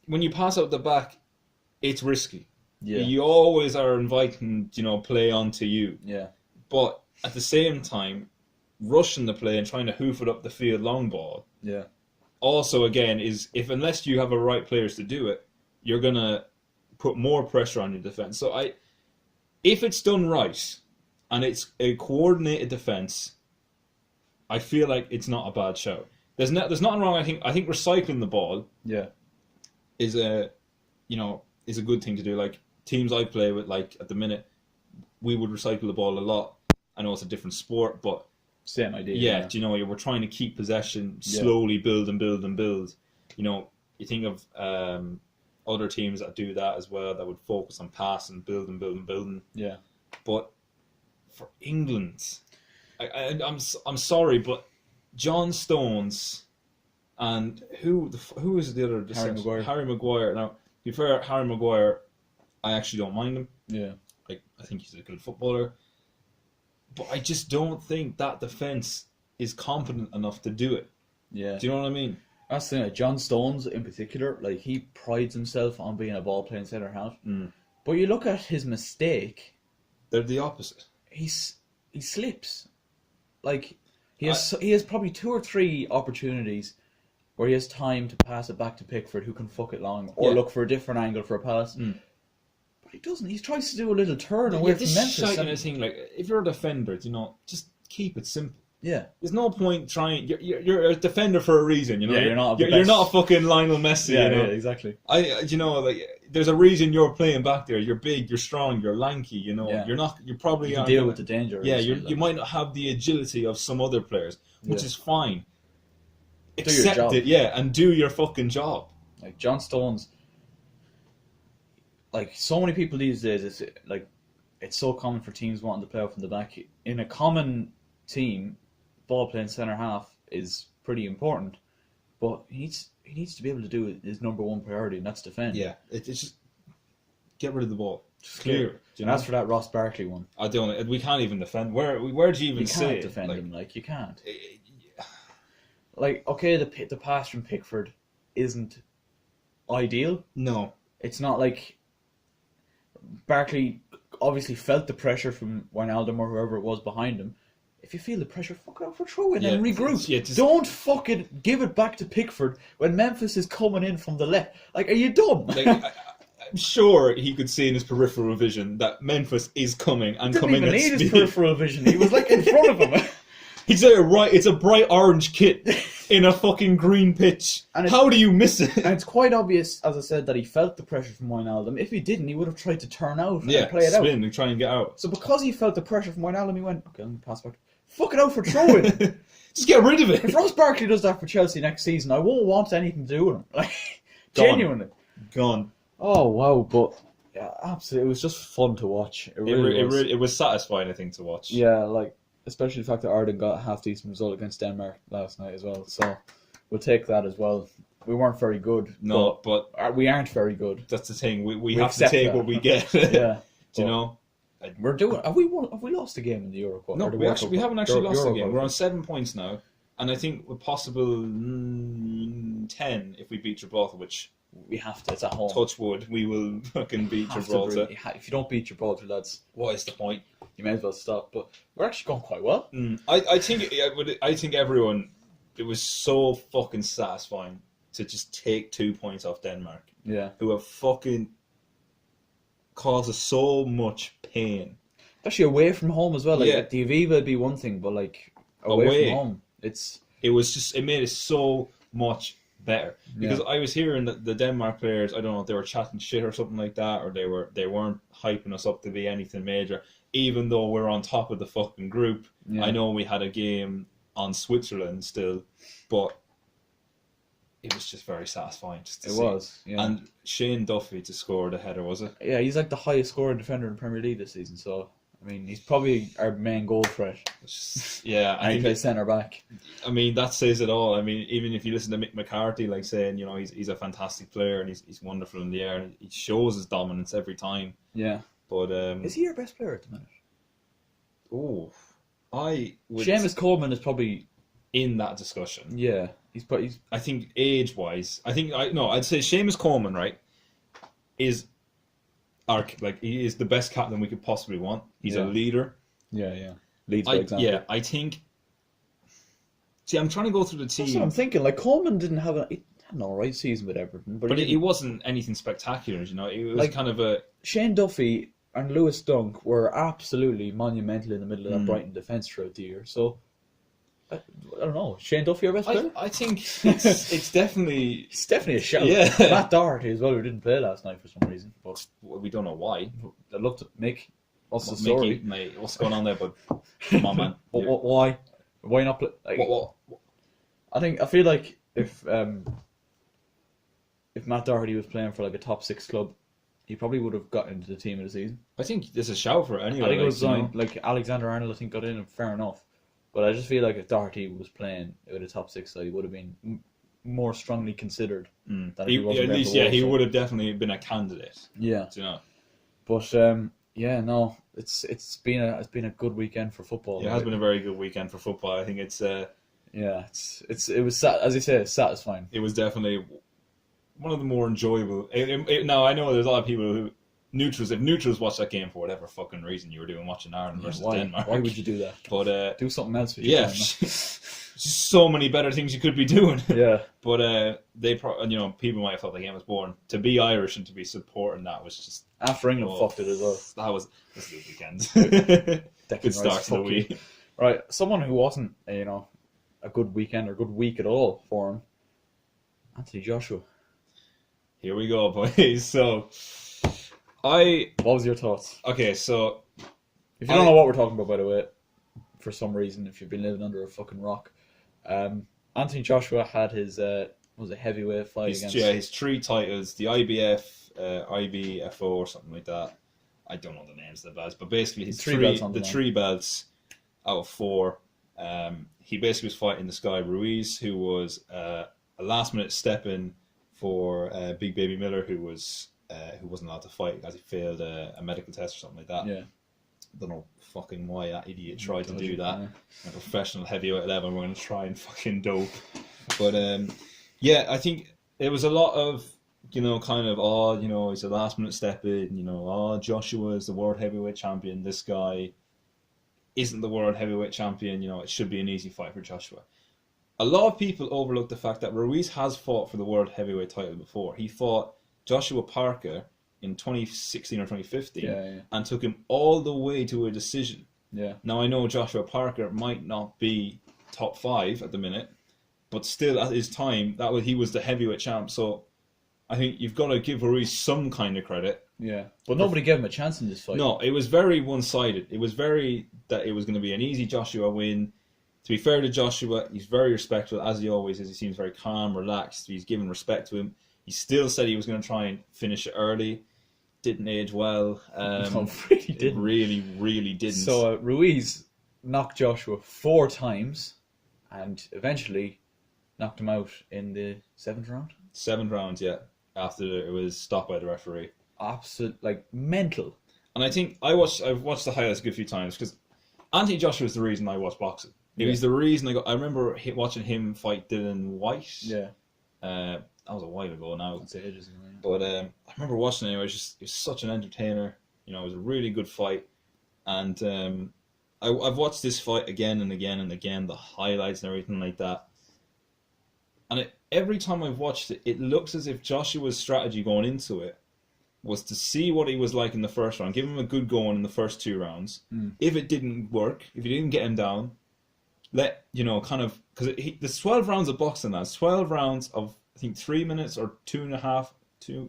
when you pass out the back, it's risky. Yeah. You always are inviting, play onto you. Yeah. But at the same time, rushing the play and trying to hoof it up the field long ball. Yeah. Also, again, unless you have the right players to do it, you're gonna put more pressure on your defense. So if it's done right and it's a coordinated defense, I feel like it's not a bad shout. There's nothing wrong. I think recycling the ball is a good thing to do. Like teams I play with, like at the minute, we would recycle the ball a lot. I know it's a different sport, but same idea. Yeah, we're trying to keep possession, slowly build and build and build. You think of other teams that do that as well, that would focus on pass and build and build and building. Yeah. But for England, I'm sorry, but John Stones and who is the other? Harry Maguire. Harry Maguire. Now, to be fair, Harry Maguire, I actually don't mind him. Yeah. Like, I think he's a good footballer. But I just don't think that defence is competent enough to do it. Yeah. Do you know what I mean? That's the thing. Like John Stones, in particular, like he prides himself on being a ball-playing centre-half. But you look at his mistake... They're the opposite. He slips. Like, he has probably 2 or 3 opportunities where he has time to pass it back to Pickford, who can fuck it long, or look for a different angle for a pass. He doesn't. He tries to do a little turn away from Memphis. And thing, like, if you're a defender, just keep it simple. Yeah. There's no point trying. You're a defender for a reason. Yeah, you're not. You're not a fucking Lionel Messi. Yeah, exactly. There's a reason you're playing back there. You're big. You're strong. You're lanky. Yeah. You're probably you can deal with the danger. Yeah, you might not have the agility of some other players, which is fine. Do your job. Accept it, and do your fucking job. Like John Stones. Like so many people these days, it's so common for teams wanting to play out from the back. In a common team, ball playing centre half is pretty important, but he needs to be able to do his number one priority, and that's defend. Yeah, it's just get rid of the ball, just clear. And as for that Ross Barkley one, I don't. We can't even defend. Where do you even say can't defend him? Like you can't. The pass from Pickford isn't ideal. No, it's not like. Barkley obviously felt the pressure from Wijnaldum or whoever it was behind him. If you feel the pressure, fuck it out for throw in and regroup. Don't fucking give it back to Pickford when Memphis is coming in from the left. Like, are you dumb? I'm sure he could see in his peripheral vision that Memphis is coming and coming at speed. He didn't even need his peripheral vision. He was like in front of him. He's there, right? It's a bright orange kit in a fucking green pitch. How do you miss it? And it's quite obvious, as I said, that he felt the pressure from Wijnaldum. If he didn't, he would have tried to turn out and play it out. Spin and try and get out. So because he felt the pressure from Wijnaldum, he went, okay, I'm going to pass back. Fuck it out for throwing. Just get rid of it. If Ross Barkley does that for Chelsea next season, I won't want anything to do with him. Like, genuinely. Gone. Oh, wow, but... Yeah, absolutely. It was just fun to watch. It was satisfying, I think, to watch. Yeah, like... Especially the fact that Ireland got a half-decent result against Denmark last night as well. So, we'll take that as well. We weren't very good. No, but we aren't very good. That's the thing. We have to take what we get. Yeah. Do you know? We're doing... Have we lost a game in the Euro Cup? No, we haven't actually lost a game. We're on 7 points now. And I think we're possible 10 if we beat Gibraltar, which... We have to. It's at home. Touch wood. We will fucking beat Gibraltar. If you don't beat Gibraltar, lads... What is the point? You may as well stop. But we're actually going quite well. I think everyone it was so fucking satisfying to just take 2 points off Denmark, who have fucking caused us so much pain. Especially away from home as well. Like at the Aviva would be one thing, but like away from home, it made it so much better. Because I was hearing that the Denmark players, I don't know if they were chatting shit or something like that, or they weren't hyping us up to be anything major, even though we're on top of the fucking group. I know we had a game on Switzerland still, but it was just very satisfying just to see. It was, yeah. And Shane Duffy to score the header, was it? Yeah, he's like the highest scoring defender in the Premier League this season, so I mean, he's probably our main goal threat. Yeah, I think he's centre back. I mean, that says it all. I mean, even if you listen to Mick McCarthy, like saying, you know, he's a fantastic player and he's wonderful in the air and he shows his dominance every time. Yeah. But is he your best player at the minute? Oh, I would. Seamus Coleman is probably in that discussion. Yeah, he's. I think age-wise, I'd say Seamus Coleman, right, is he is the best captain we could possibly want. He's a leader. Yeah. Leads by example. Yeah, I think. See, I'm trying to go through the team. That's what I'm thinking. Like Coleman didn't have an alright season with Everton, but it wasn't anything spectacular. You know, it was like, kind of a Shane Duffy and Lewis Dunk were absolutely monumental in the middle of that Brighton defence throughout the year. So I don't know. Shane Duffy, our best player? I think it's definitely it's definitely a shout. Yeah. Matt Doherty as well, who didn't play last night for some reason, but we don't know why. I love to Mick. What's the story? Mickey, mate, what's going on there? But come on, man. Why? Why not play? Like, what? I feel like if Matt Doherty was playing for like a top 6 club, he probably would have got into the team of the season. I think there's a shout for it anyway. I think it was like Alexander Arnold. I think got in, and fair enough. But I just feel like if Doherty was playing with a top 6 side, he would have been more strongly considered. Than if he wasn't at least, he would have definitely been a candidate. Yeah, do you know? But it's been a good weekend for football. It has been a very good weekend for football. I think it's it was as you say, it's satisfying. It was definitely one of the more enjoyable. Now I know there's a lot of people who. If neutrals watch that game for whatever fucking reason you were doing watching Ireland versus Denmark. Why would you do that? But do something else with your time. So many better things you could be doing. Yeah. But people might have thought the game was boring. To be Irish and to be supporting that was just after England fucked it as well. That was a good weekend. Good start to the week. Right, someone who wasn't a good weekend or good week at all for him, Anthony Joshua. Here we go, boys. So. What was your thoughts? Okay, so if you don't know what we're talking about, by the way, for some reason, if you've been living under a fucking rock, Anthony Joshua had his heavyweight fight against his 3 titles, the IBF, IBFO or something like that. I don't know the names of the belts, but basically his 3 belts out of 4. He basically was fighting this guy Ruiz, who was a last minute step in for Big Baby Miller, who wasn't allowed to fight as he failed a medical test or something like that. Yeah. I don't know fucking why that idiot tried to do that. A professional heavyweight level, we're going to try and fucking dope. But I think there was a lot of, he's a last minute step in, Joshua is the world heavyweight champion. This guy isn't the world heavyweight champion. It should be an easy fight for Joshua. A lot of people overlook the fact that Ruiz has fought for the world heavyweight title before. He fought Joshua Parker in 2016 or 2015 and took him all the way to a decision. Yeah. Now I know Joshua Parker might not be top 5 at the minute, but still at his time he was the heavyweight champ. So I think you've got to give Ruiz some kind of credit. Yeah. But nobody gave him a chance in this fight. No, it was very one-sided. It was going to be an easy Joshua win. To be fair to Joshua, he's very respectful, as he always is. He seems very calm, relaxed. He's given respect to him. He still said he was going to try and finish it early. Didn't age well. No, really didn't. Really, really didn't. So Ruiz knocked Joshua 4 times and eventually knocked him out in the 7th round. 7th round, yeah. After it was stopped by the referee. Absolute, mental. And I think I've watched the highlights a good few times because Anthony Joshua is the reason I watch boxing. It was the reason I remember watching him fight Dylan White. Yeah. That was a while ago now. That's ages ago. Yeah. But I remember watching it. It was such an entertainer. It was a really good fight. And I've watched this fight again and again and again, the highlights and everything like that. And every time I've watched it, it looks as if Joshua's strategy going into it was to see what he was like in the first round, give him a good going in the first 2 rounds. If it didn't work, if you didn't get him down, because there's 12 rounds of boxing now. It's 12 rounds of, I think, 3 minutes or 2.5, I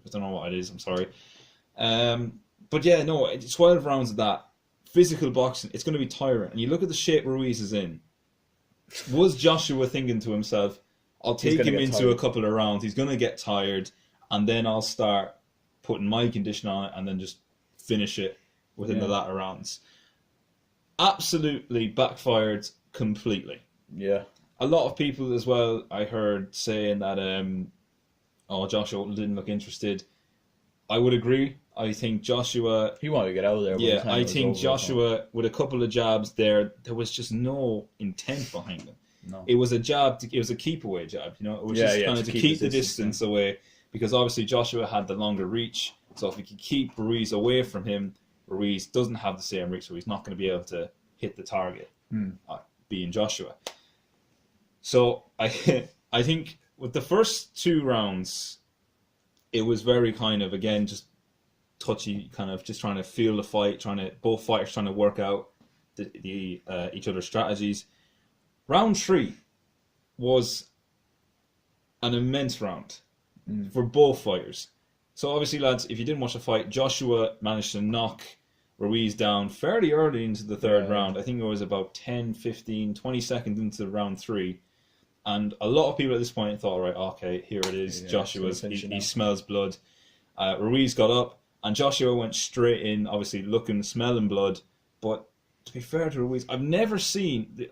don't know what it is, I'm sorry. But yeah, no, it's 12 rounds of that. Physical boxing, it's going to be tiring. And you look at the shape Ruiz is in. Was Joshua thinking to himself, I'll take him into a couple of rounds, he's going to get tired, and then I'll start putting my condition on it and then just finish it within the latter rounds. Absolutely backfired completely. Yeah. A lot of people as well, I heard saying that Joshua didn't look interested. I would agree. I think Joshua... He wanted to get out of there. Yeah, I think Joshua, with a couple of jabs there was just no intent behind him. No. It was a jab, it was a keep away jab, It was just kind of to keep the distance away. Because obviously Joshua had the longer reach, so if he could keep Ruiz away from him, Ruiz doesn't have the same reach, so he's not going to be able to hit the target, being Joshua. So I think with the first 2 rounds, it was very kind of, again, just touchy, kind of just trying to feel the fight, both fighters trying to work out each other's strategies. Round 3 was an immense round. For both fighters. So obviously, lads, if you didn't watch the fight, Joshua managed to knock Ruiz down fairly early into the 3rd round. I think it was about 10, 15, 20 seconds into round 3. And a lot of people at this point thought, right, okay, here it is. Joshua's, he smells blood. Ruiz got up, and Joshua went straight in, obviously smelling blood. But to be fair to Ruiz, I've never seen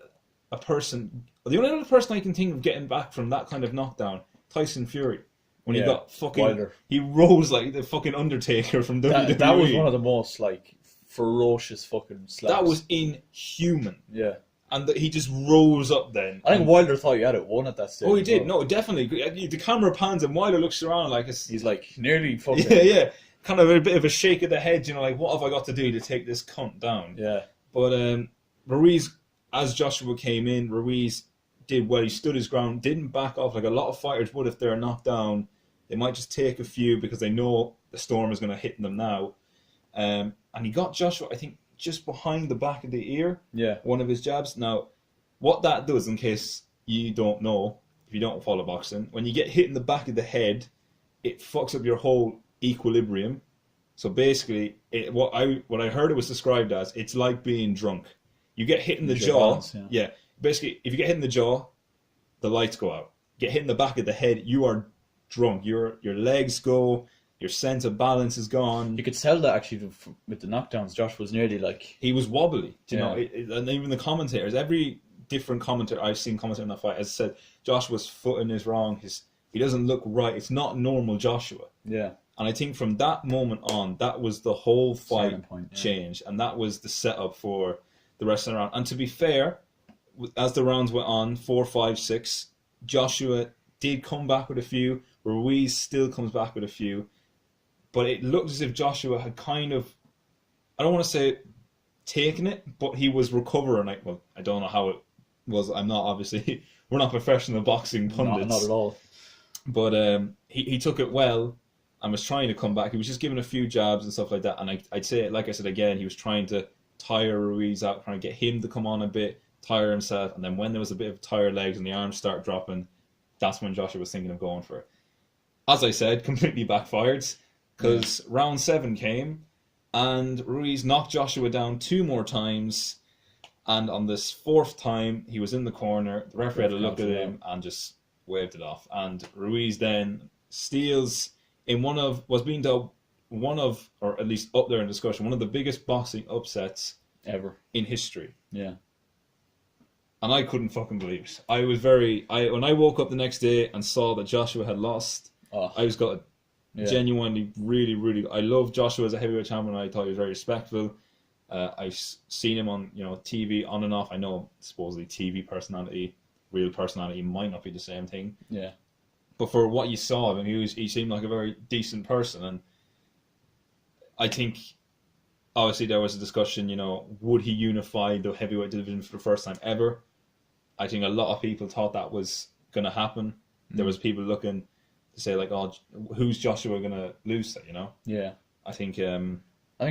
a person... The only other person I can think of getting back from that kind of knockdown, Tyson Fury. When he got fucking... Wilder. He rose like the fucking Undertaker from WWE. That was one of the most, like, ferocious fucking slaps. That was inhuman. Yeah. And he just rose up then. I think Wilder thought he had it won at that stage. Oh, he did. No, definitely. The camera pans and Wilder looks around like... He's like, nearly fucking... Yeah. Kind of a bit of a shake of the head, like, what have I got to do to take this cunt down? Yeah. But Ruiz, as Joshua came in, Ruiz did well. He stood his ground, didn't back off like a lot of fighters would if they're knocked down. They might just take a few because they know the storm is going to hit them now. And he got Joshua, I think, just behind the back of the ear. Yeah. One of his jabs. Now, what that does, in case you don't know, if you don't follow boxing, when you get hit in the back of the head, it fucks up your whole equilibrium. So basically, what I heard it was described as, it's like being drunk. You get hit in the jaw. Balance, yeah. Basically, if you get hit in the jaw, the lights go out. Get hit in the back of the head, you are drunk. Your legs go, your sense of balance is gone. You could tell that actually with the knockdowns. Josh was nearly like... He was wobbly. You know, and even the commentators, every different commentator I've seen commentating on that fight has said Joshua's footing is wrong. He doesn't look right. It's not normal Joshua. Yeah. And I think from that moment on, that was the whole fight change. And that was the setup for the rest of the round. And to be fair, as the rounds went on, 4, 5, 6, Joshua did come back with a few. Ruiz still comes back with a few. But it looked as if Joshua had kind of, I don't want to say taken it, but he was recovering. I don't know how it was. I'm not, obviously, we're not professional boxing pundits. Not at all. But he took it well and was trying to come back. He was just giving a few jabs and stuff like that. And I'd say, like I said again, he was trying to tire Ruiz out, trying to get him to come on a bit, tire himself. And then when there was a bit of tired legs and the arms start dropping, that's when Joshua was thinking of going for it. As I said, completely backfired. Because round 7 came, and Ruiz knocked Joshua down 2 more times, and on this 4th time, he was in the corner. The referee had a look at him and just waved it off. And Ruiz then steals in was being dubbed one of, or at least up there in discussion, one of the biggest boxing upsets ever in history. Yeah. And I couldn't fucking believe it. When I woke up the next day and saw that Joshua had lost, I was gutted. Yeah. Genuinely, really, really. I love Joshua as a heavyweight champion. I thought he was very respectful. I've seen him on TV on and off. I know supposedly TV personality, real personality might not be the same thing. Yeah. But for what you saw of him, he seemed like a very decent person. And I think, obviously, there was a discussion. Would he unify the heavyweight division for the first time ever? I think a lot of people thought that was going to happen. There was people looking to say like, oh, who's Joshua going to lose to, you know? Yeah. I think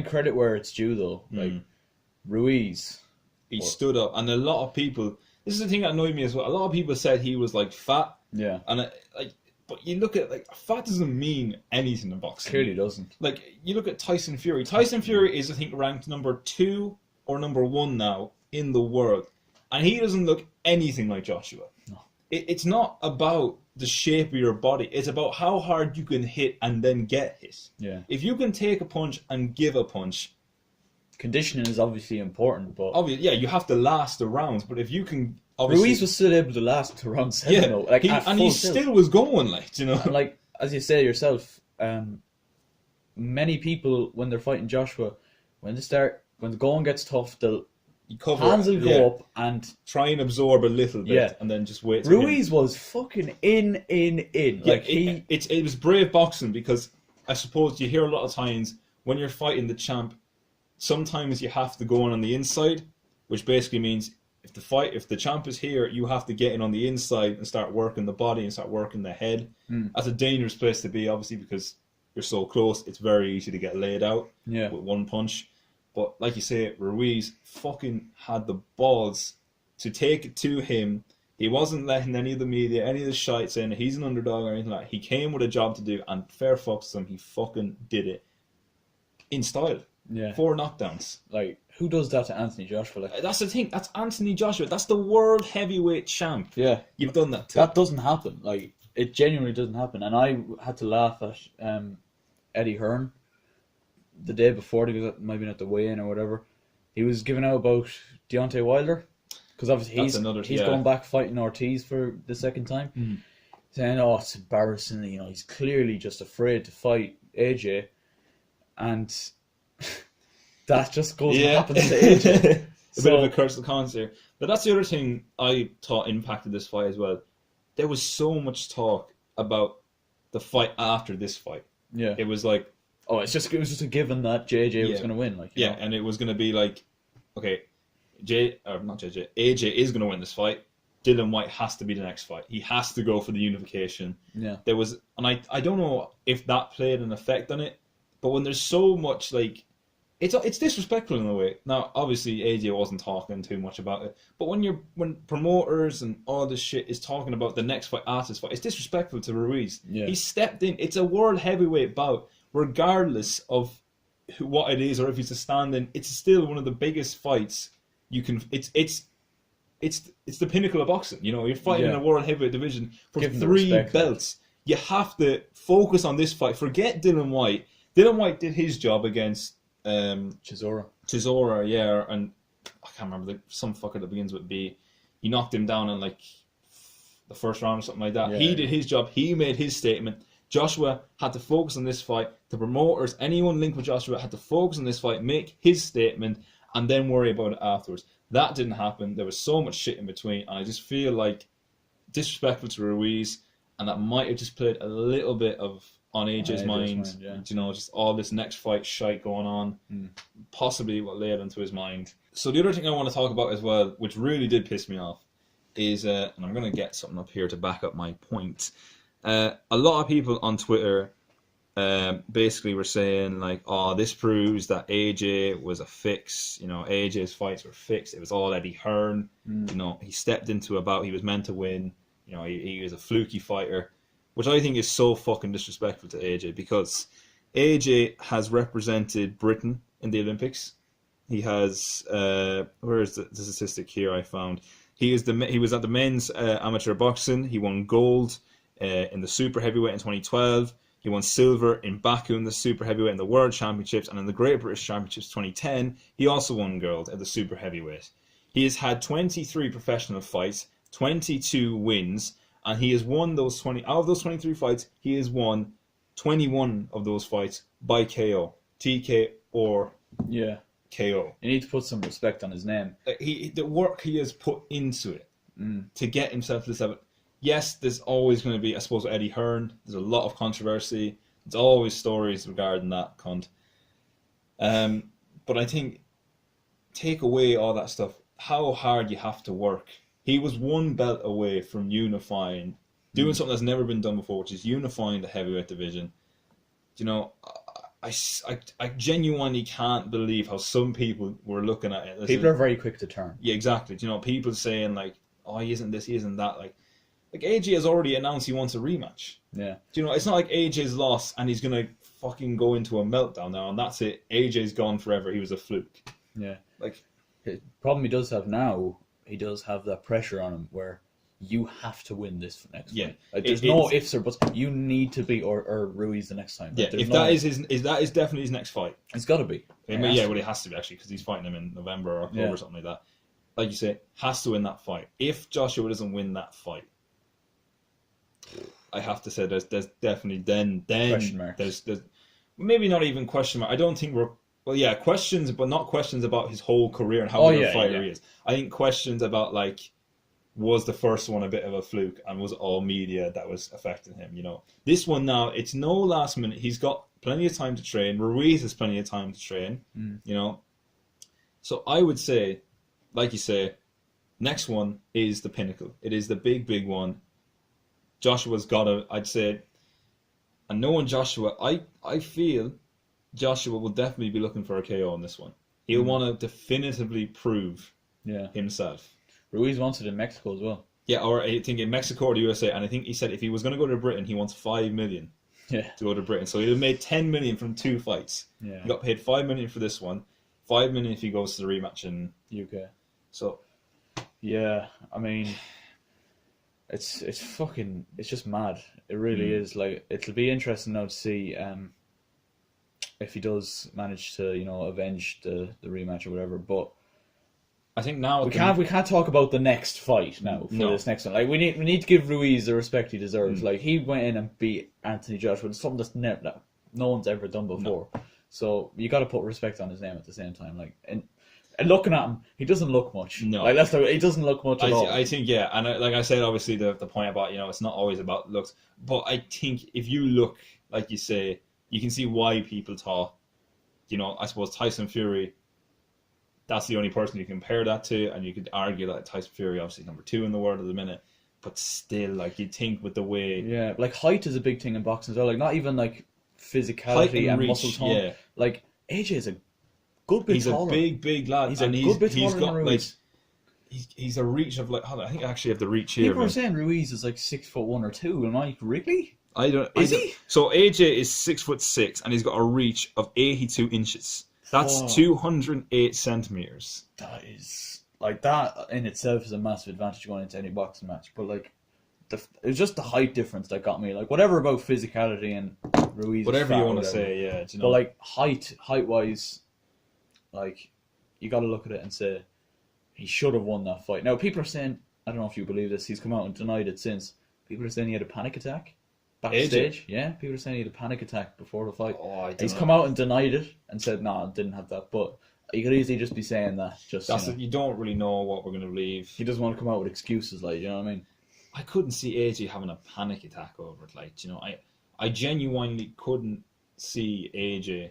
credit where it's due, though. Like, Ruiz. he stood up, and a lot of people, this is the thing that annoyed me as well, a lot of people said he was like fat. Yeah. And but you look at, like, fat doesn't mean anything in boxing. Clearly doesn't. Like, you look at Tyson Fury. Tyson Fury is, I think, ranked number 2 or number 1 now in the world. And he doesn't look anything like Joshua. No. It's not about the shape of your body. It's about how hard you can hit and then get hit. Yeah. If you can take a punch and give a punch... Conditioning is obviously important, but... Obviously, yeah, you have to last the rounds, but if you can... Ruiz was still able to last to round 7, though. Like, he still was going, like, you know. And like, as you say yourself, many people, when they're fighting Joshua, when the going gets tough, hands will go up and try and absorb a little bit, and then just wait. Ruiz was fucking in. Like, it was brave boxing, because I suppose you hear a lot of times when you're fighting the champ, sometimes you have to go on the inside, which basically means if the champ is here, you have to get in on the inside and start working the body and start working the head. That's a dangerous place to be, obviously, because you're so close. It's very easy to get laid out with one punch. But like you say, Ruiz fucking had the balls to take it to him. He wasn't letting any of the media, any of the shite saying he's an underdog or anything like that. He came with a job to do, and fair fucks to him, he fucking did it in style. Yeah. 4 knockdowns. Like, who does that to Anthony Joshua? Like, that's the thing. That's Anthony Joshua. That's the world heavyweight champ. Yeah. You've done that too. That doesn't happen. Like, it genuinely doesn't happen. And I had to laugh at Eddie Hearn the day before, he was maybe at the weigh-in or whatever. He was giving out about Deontay Wilder, because obviously he's going back fighting Ortiz for the second time, saying, "Oh, it's embarrassing. You know, he's clearly just afraid to fight AJ," and that just goes and happens to AJ. A bit of a curse of cons here. But that's the other thing I thought impacted this fight as well. There was so much talk about the fight after this fight. Yeah, it was like, it was just a given that JJ was going to win. Like, you know? And it was going to be like, okay, AJ is going to win this fight. Dylan White has to be the next fight. He has to go for the unification. Yeah, there was, and I don't know if that played an effect on it, but when there's so much, like, it's disrespectful in a way. Now, obviously, AJ wasn't talking too much about it, but when promoters and all this shit is talking about the next fight after this fight, it's disrespectful to Ruiz. Yeah. He stepped in. It's a world heavyweight bout, regardless of what it is or if he's a stand-in. It's still one of the biggest fights you can. It's the pinnacle of boxing. You know, you're fighting in a world heavyweight division for 3 belts. You have to focus on this fight. Forget Dylan White. Dylan White did his job against Chisora, yeah, and I can't remember, some fucker that begins with B. He knocked him down in like the first round or something like that. Yeah, he did his job. He made his statement. Joshua had to focus on this fight. The promoters, anyone linked with Joshua, had to focus on this fight, make his statement, and then worry about it afterwards. That didn't happen. There was so much shit in between, and I just feel like disrespectful to Ruiz, and that might have just played a little bit on AJ's mind. You know, just all this next fight shite going on, possibly what laid into his mind. So the other thing I want to talk about as well, which really did piss me off, is, and I'm going to get something up here to back up my point. A lot of people on Twitter basically were saying, like, oh, this proves that AJ was a fix. You know, AJ's fights were fixed. It was all Eddie Hearn. You know, he stepped into a bout he was meant to win. You know, he was a fluky fighter, which I think is so fucking disrespectful to AJ, because AJ has represented Britain in the Olympics. He has, where is the statistic here I found? He was at the men's amateur boxing. He won gold in the super heavyweight in 2012. He won silver in Baku in the super heavyweight in the World Championships, and in the Great British Championships 2010, he also won gold at the super heavyweight. He has had 23 professional fights, 22 wins, and he has won those 20. Out of those 23 fights, he has won 21 of those fights by KO, TK or KO. You need to put some respect on his name. The work he has put into it to get himself to this level. Yes, there's always going to be, I suppose, with Eddie Hearn, there's a lot of controversy. There's always stories regarding that cunt. But I think, take away all that stuff, how hard you have to work. He was 1 belt away from unifying doing something that's never been done before, which is unifying the heavyweight division. You know, I genuinely can't believe how some people were looking at it. People are very quick to turn. Yeah, exactly. You know, people saying like, "Oh, he isn't this, he isn't that." Like AJ has already announced he wants a rematch. Yeah. Do you know? It's not like AJ's lost and he's gonna fucking go into a meltdown now, and that's it. AJ's gone forever. He was a fluke. Yeah. Like, the problem he does have now, he does have that pressure on him where you have to win this next fight. Like, there's no ifs or buts. You need to beat or Ruiz the next time. Like, yeah, if that is definitely his next fight. It's got to be. Well, it has to be actually because he's fighting him in November or October or something like that. Like you say, has to win that fight. If Joshua doesn't win that fight, I have to say there's definitely then question marks. There's maybe not even question mark. I don't think questions, but not questions about his whole career and how good a fighter he is. I think questions about like, was the first one a bit of a fluke and was it all media that was affecting him? You know, this one now, it's no last minute. He's got plenty of time to train. Ruiz has plenty of time to train. You know, so I would say, like you say, next one is the pinnacle. It is the big one. Joshua's got to, I'd say, and knowing Joshua, I feel Joshua will definitely be looking for a KO on this one. He'll want to definitively prove himself. Ruiz wants it in Mexico as well. Yeah, or I think in Mexico or the USA, and I think he said if he was going to go to Britain, he wants $5 million to go to Britain. So he'll have made $10 million from 2 fights. Yeah. He got paid $5 million for this one, $5 million if he goes to the rematch in UK. So, yeah, I mean, it's just mad. It really is. Like, it'll be interesting now to see if he does manage to, you know, avenge the rematch or whatever. But I think now we can't talk about the next fight now for this next one. Like, we need to give Ruiz the respect he deserves. Like, he went in and beat Anthony Joshua. It's something that no one's ever done before. So you got to put respect on his name at the same time. Like, and looking at him, he doesn't look much. No, like he doesn't look much at all. I think and like I said, obviously the point about, you know, it's not always about looks, but I think if you look, like you say, you can see why people thought, you know, I suppose Tyson Fury, that's the only person you compare that to, and you could argue that Tyson Fury obviously number 2 in the world at the minute, but still, like, you'd think with the way... Yeah, like, height is a big thing in boxing as well. Like, not even, like, physicality and reach, muscle tone. Yeah. Like, AJ is a good bit taller. He's a big lad. He's a good bit taller than Ruiz. Like, he's a reach of, like... Hold on, I think I actually have the reach here. People are saying Ruiz is, like, 6'1" or 2. Am I really? Is he? So AJ is 6'6", and he's got a reach of 82 inches. That's 208 centimeters. That is, like, that in itself is a massive advantage going into any boxing match. But, like, it was just the height difference that got me. Like, whatever about physicality and Ruiz, whatever you want to say, yeah. You know? But, like, height wise, like, you got to look at it and say he should have won that fight. Now, people are saying, I don't know if you believe this, he's come out and denied it since. People are saying he had a panic attack backstage. Yeah, people are saying he had a panic attack before the fight. He's come out and denied it and said, "No, I didn't have that." But you could easily just be saying that. You don't really know what we're going to believe. He doesn't want to come out with excuses, like, you know what I mean? I couldn't see AJ having a panic attack over it. Like, you know, I genuinely couldn't see AJ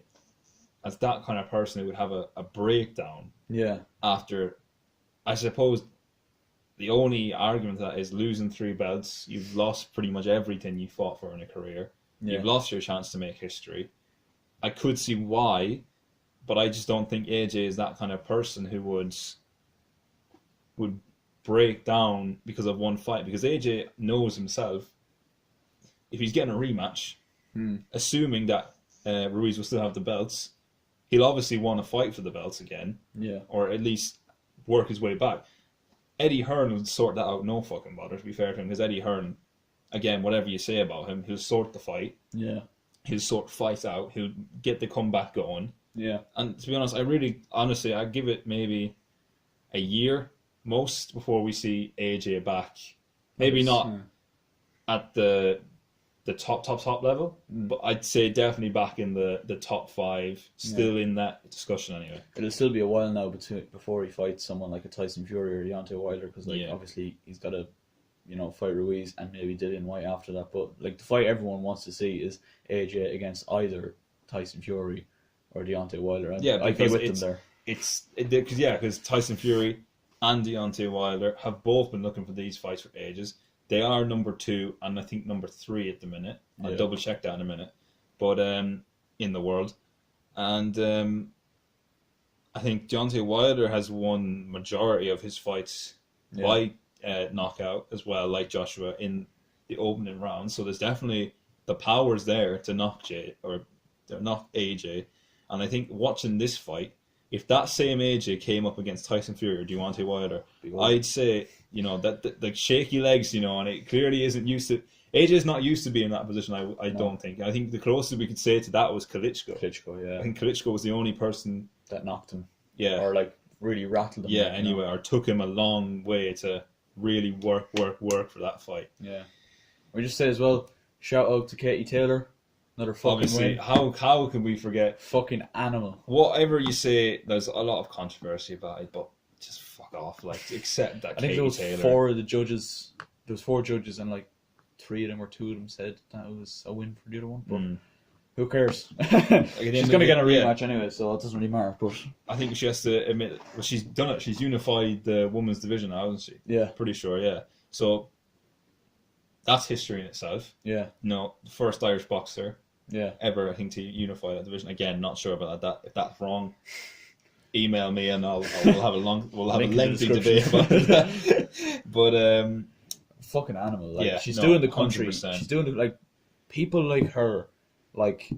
as that kind of person who would have a breakdown. Yeah. After, I suppose, the only argument to that is losing 3 belts. You've lost pretty much everything you fought for in a career. Yeah. You've lost your chance to make history. I could see why, but I just don't think AJ is that kind of person who would break down because of one fight. Because AJ knows himself, if he's getting a rematch, assuming that Ruiz will still have the belts, he'll obviously want to fight for the belts again. Yeah. Or at least work his way back. Eddie Hearn would sort that out, no fucking bother, to be fair to him, because Eddie Hearn, again, whatever you say about him, he'll sort the fight. Yeah. He'll sort fight out. He'll get the comeback going. Yeah. And to be honest, I give it maybe a year, most, before we see AJ back. Maybe not at the top level, but I'd say definitely back in the top 5, still in that discussion anyway. It'll still be a while now before he fights someone like a Tyson Fury or Deontay Wilder, because obviously he's got to, you know, fight Ruiz and maybe Dillian White after that. But like, the fight everyone wants to see is AJ against either Tyson Fury or Deontay Wilder. And I'd be with them there. Because Tyson Fury and Deontay Wilder have both been looking for these fights for ages. They are number 2 and I think number 3 at the minute. I'll double check that in a minute. But in the world. And I think Deontay Wilder has won majority of his fights by knockout as well, like Joshua, in the opening round. So there's definitely the powers there to knock AJ. And I think watching this fight, if that same AJ came up against Tyson Fury or Deontay Wilder, I'd say, that the shaky legs, and it clearly isn't used to. AJ's not used to being in that position, I don't think. I think the closest we could say to that was Klitschko. I think Klitschko was the only person that knocked him. Yeah. Or really rattled him. Yeah, anyway, or took him a long way to really work for that fight. Yeah. We just say as well, shout out to Katie Taylor. Another fucking Obviously, win. how can we forget? Fucking animal. Whatever you say, there's a lot of controversy about it, but just fuck off. Accept that I think Katie there was Taylor. There was 4 judges and 3 of them or 2 of them said that it was a win for the other one. But who cares? She's going to get a rematch anyway, so it doesn't really matter. But I think she has to admit, she's done it. She's unified the women's division now, hasn't she? Yeah. Pretty sure, yeah. So that's history in itself. Yeah. No, the first Irish boxer ever, I think, to unify that division. Again, not sure about that. If that's wrong, email me and we'll have a lengthy debate about that. But fucking animal. She's 100%. doing the country. She's doing it people like her, like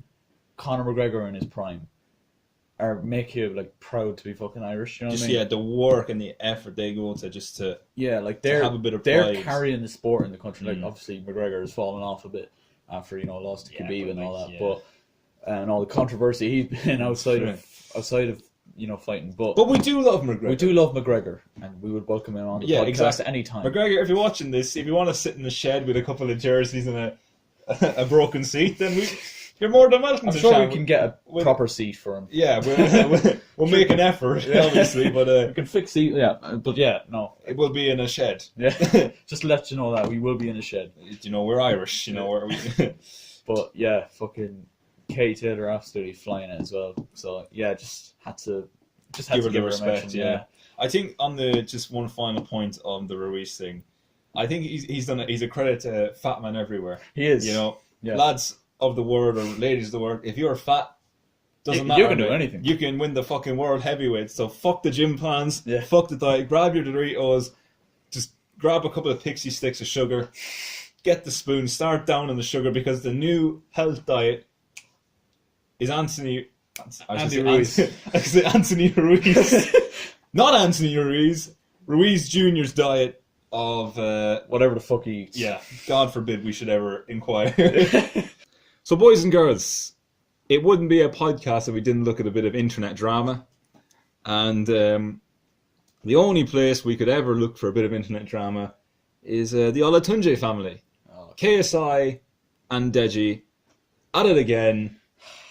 Conor McGregor in his prime, are make you proud to be fucking Irish. You know what I mean? The work and the effort they go to just to they're have a bit of they're pride. carrying the sport in the country. Obviously McGregor has fallen off a bit after lost to Khabib and all that, but and all the controversy he's been outside of fighting. But we do love McGregor. We do love McGregor, and we would welcome him on the podcast at any time. McGregor, if you're watching this, if you want to sit in the shed with a couple of jerseys and a broken seat, then you're more than welcome. I'm sure we can get a proper seat for him. Yeah, we'll make an effort, obviously, but we can fix seat. Yeah, but no, it will be in a shed. Yeah, just to let you know that we will be in a shed. We're Irish. Where we. But fucking Katie Taylor absolutely flying it as well. So just had to give her the respect. Yeah, I think on the just one final point on the Ruiz thing, I think he's done it. He's a credit to Fat Man Everywhere. He is. Lads of the world or ladies of the world, if you're fat, doesn't matter. You can do anything. You can win the fucking world heavyweight. So fuck the gym plans. Yeah. Fuck the diet. Grab your Doritos. Just grab a couple of pixie sticks of sugar. Get the spoon. Start down on the sugar because the new health diet is Andy Ruiz. Anthony Ruiz. Not Anthony Ruiz. Ruiz Jr.'s diet of whatever the fuck he eats. Yeah. God forbid we should ever inquire. So, boys and girls, it wouldn't be a podcast if we didn't look at a bit of internet drama. And the only place we could ever look for a bit of internet drama is the Olatunji family. KSI and Deji at it again.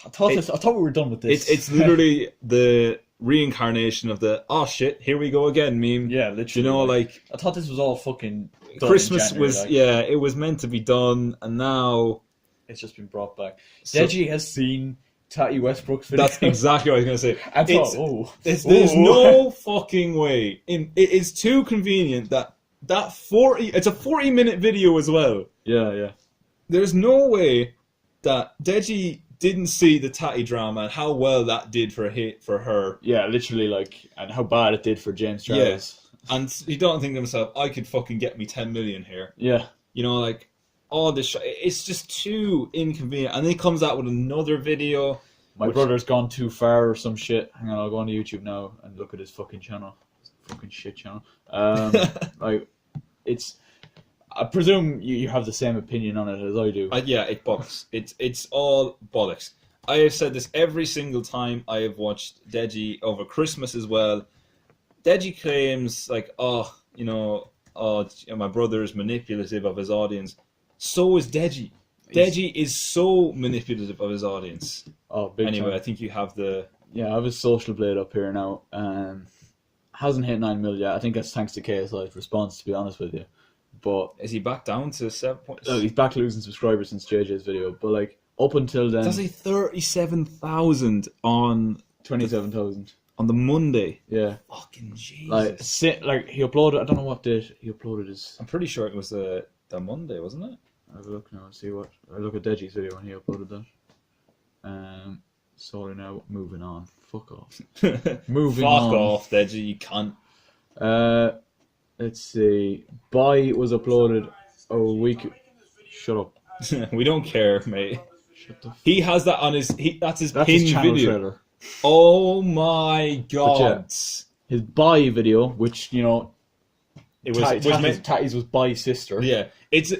I thought we were done with this. It's literally the reincarnation of the "oh shit, here we go again" meme. Yeah, literally. I thought this was all fucking done Christmas in January, it was meant to be done, and now it's just been brought back. Deji has seen Tati Westbrook's video. That's exactly what I was going to say. I thought, there's no fucking way. It is too convenient that 40. It's a 40-minute video as well. Yeah. There's no way that Deji didn't see the Tati drama and how well that did for her. Yeah, literally, and how bad it did for James Charles. Yes. And he don't think to himself, I could fucking get me 10 million here. Yeah. All this it's just too inconvenient. And then he comes out with another video. My brother's gone too far or some shit. Hang on, I'll go on YouTube now and look at his fucking channel. Fucking shit channel. It's... I presume you have the same opinion on it as I do. Yeah, it's bollocks. It's all bollocks. I have said this every single time I have watched Deji over Christmas as well. Deji claims my brother is manipulative of his audience. So is Deji. Deji is so manipulative of his audience. Oh, big anyway, time. I think you have the... Yeah, I have his social blade up here now. Hasn't hit 9 mil yet. I think that's thanks to KSI's response, to be honest with you. But is he back down to 7 points? Oh, he's back losing subscribers since JJ's video. But up until then, does he 37,000 on 27,000 on the Monday? Yeah, fucking Jesus. He uploaded. I don't know what date he uploaded his. I'm pretty sure it was the that Monday, wasn't it? I have a look now and see what. I look at Deji's video when he uploaded that. So now moving on. Fuck off. Moving Fuck on. off, Deji, you cunt. Let's see. Bye was uploaded a week. Shut up. We don't care, mate. Shut the. He has that on his. That's his That's pin his channel video. trailer. Oh my god! His Bye video, which you know, It was Tatty's was Bye's sister. Yeah, it's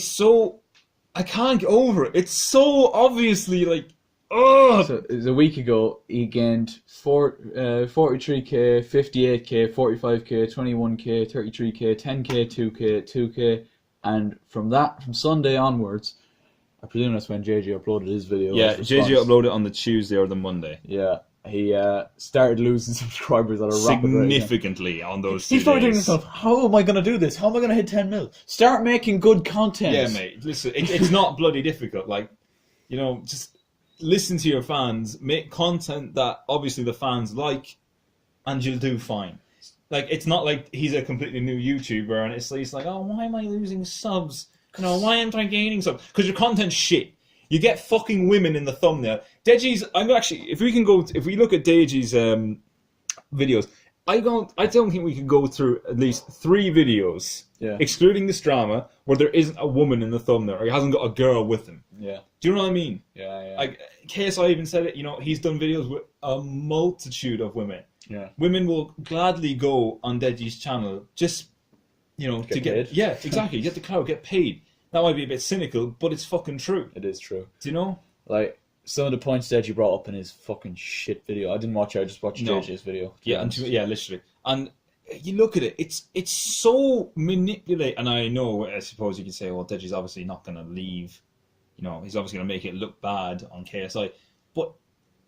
so. I can't get over it. It's so obviously like. Oh. So it was a week ago. He gained 43k, 58k, 45k, 21k, 33k, 10k, 2k, 2k, and from Sunday onwards, I presume that's when JJ uploaded his video. Yeah, JJ uploaded on the Tuesday or the Monday. Yeah, he started losing subscribers at a rapid rate. Significantly on those 2 He's probably days. thinking to himself, how am I going to do this? How am I going to hit 10 mil? Start making good content. Yeah, mate. Listen, it's not bloody difficult. Like, you know, just listen to your fans, make content that obviously the fans like, and you'll do fine. Like, it's not like he's a completely new YouTuber and it's like, oh, why am I losing subs? You know, why aren't I gaining subs? Because your content's shit. You get fucking women in the thumbnail. Deji's, if we look at Deji's videos, I don't think we could go through at least 3 videos, excluding this drama, where there isn't a woman in the thumbnail or he hasn't got a girl with him. Yeah. Do you know what I mean? Yeah. Like, KSI even said it, you know, he's done videos with a multitude of women. Yeah. Women will gladly go on Deji's channel just, you know, to get... paid. Yeah, exactly. Get the clout, get paid. That might be a bit cynical, but it's fucking true. It is true. Do you know? Like, some of the points Deji brought up in his fucking shit video. I didn't watch it, I just watched JJ's video. Yeah, literally. And you look at it, it's so manipulated. And I know, I suppose you could say, well, Deji's obviously not going to leave. You know, he's obviously going to make it look bad on KSI. But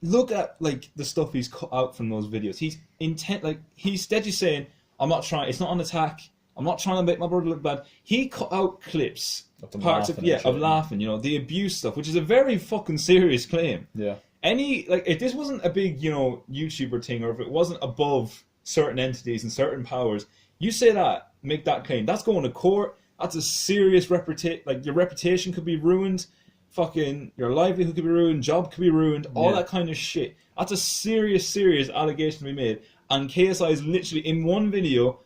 look at, like, the stuff he's cut out from those videos. He's intent, like, Deji's saying, I'm not trying, it's not an attack. I'm not trying to make my brother look bad. He cut out clips, parts of laughing, you know, the abuse stuff, which is a very fucking serious claim. Yeah. If this wasn't a big, you know, YouTuber thing, or if it wasn't above certain entities and certain powers, you say that, make that claim, that's going to court. That's a serious reputation. Like, your reputation could be ruined. Fucking your livelihood could be ruined. Job could be ruined. All that kind of shit. That's a serious allegation to be made. And KSI is literally in one video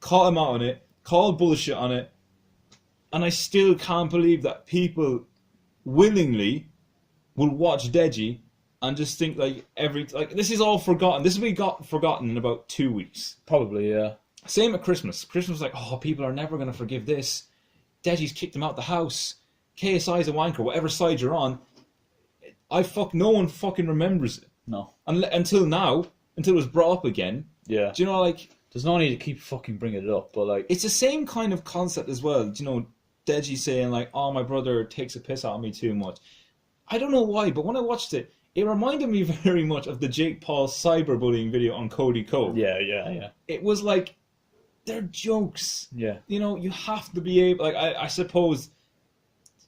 caught him out on it, called bullshit on it, and I still can't believe that people willingly will watch Deji and just think like this is all forgotten. This will be forgotten in about 2 weeks. Probably, yeah. Same at Christmas. Christmas was like, oh, people are never going to forgive this. Deji's kicked him out the house. KSI's a wanker. Whatever side you're on, no one fucking remembers it. No. Until now, until it was brought up again. Yeah. Do you know, like... There's no need to keep fucking bringing it up, but like... It's the same kind of concept as well. Do you know, Deji saying like, oh, my brother takes a piss out of me too much. I don't know why, but when I watched it, it reminded me very much of the Jake Paul cyberbullying video on Cody Cole. Yeah. It was like, they're jokes. Yeah. You know, you have to be able... Like, I suppose...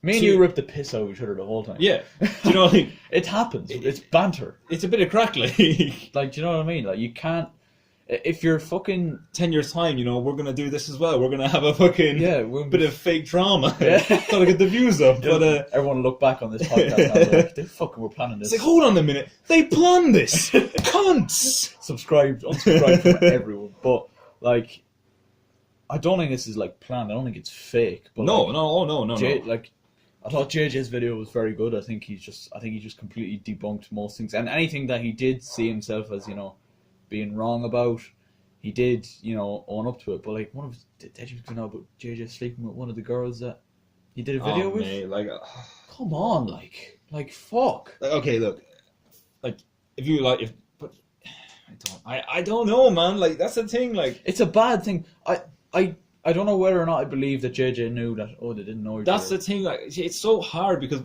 Me and you ripped the piss out of each other the whole time. Yeah. Do you know what I mean? It happens. It's banter. It's a bit of crackling. Like, do you know what I mean? Like, you can't... If you're fucking 10 years time, you know, we're gonna do this as well. We're gonna have a fucking bit of fake drama. Yeah. Gotta get the views up. But everyone will look back on this podcast now and be like, they fucking were planning this. It's like, hold on a minute, they planned this, cunts. Unsubscribe from everyone. But like, I don't think this is like planned. I don't think it's fake. But no. Like, I thought JJ's video was very good. I think he just completely debunked most things, and anything that he did see himself as, you know, being wrong about, he did, you know, own up to it. But like, one of Deji was going on about JJ sleeping with one of the girls that he did a video with. Mate, like, come on, like fuck. Okay, look, like, but I don't know, man. Like, that's the thing. Like, it's a bad thing. I don't know whether or not I believe that JJ knew that. Oh, they didn't know each that's other. the thing. Like, it's so hard because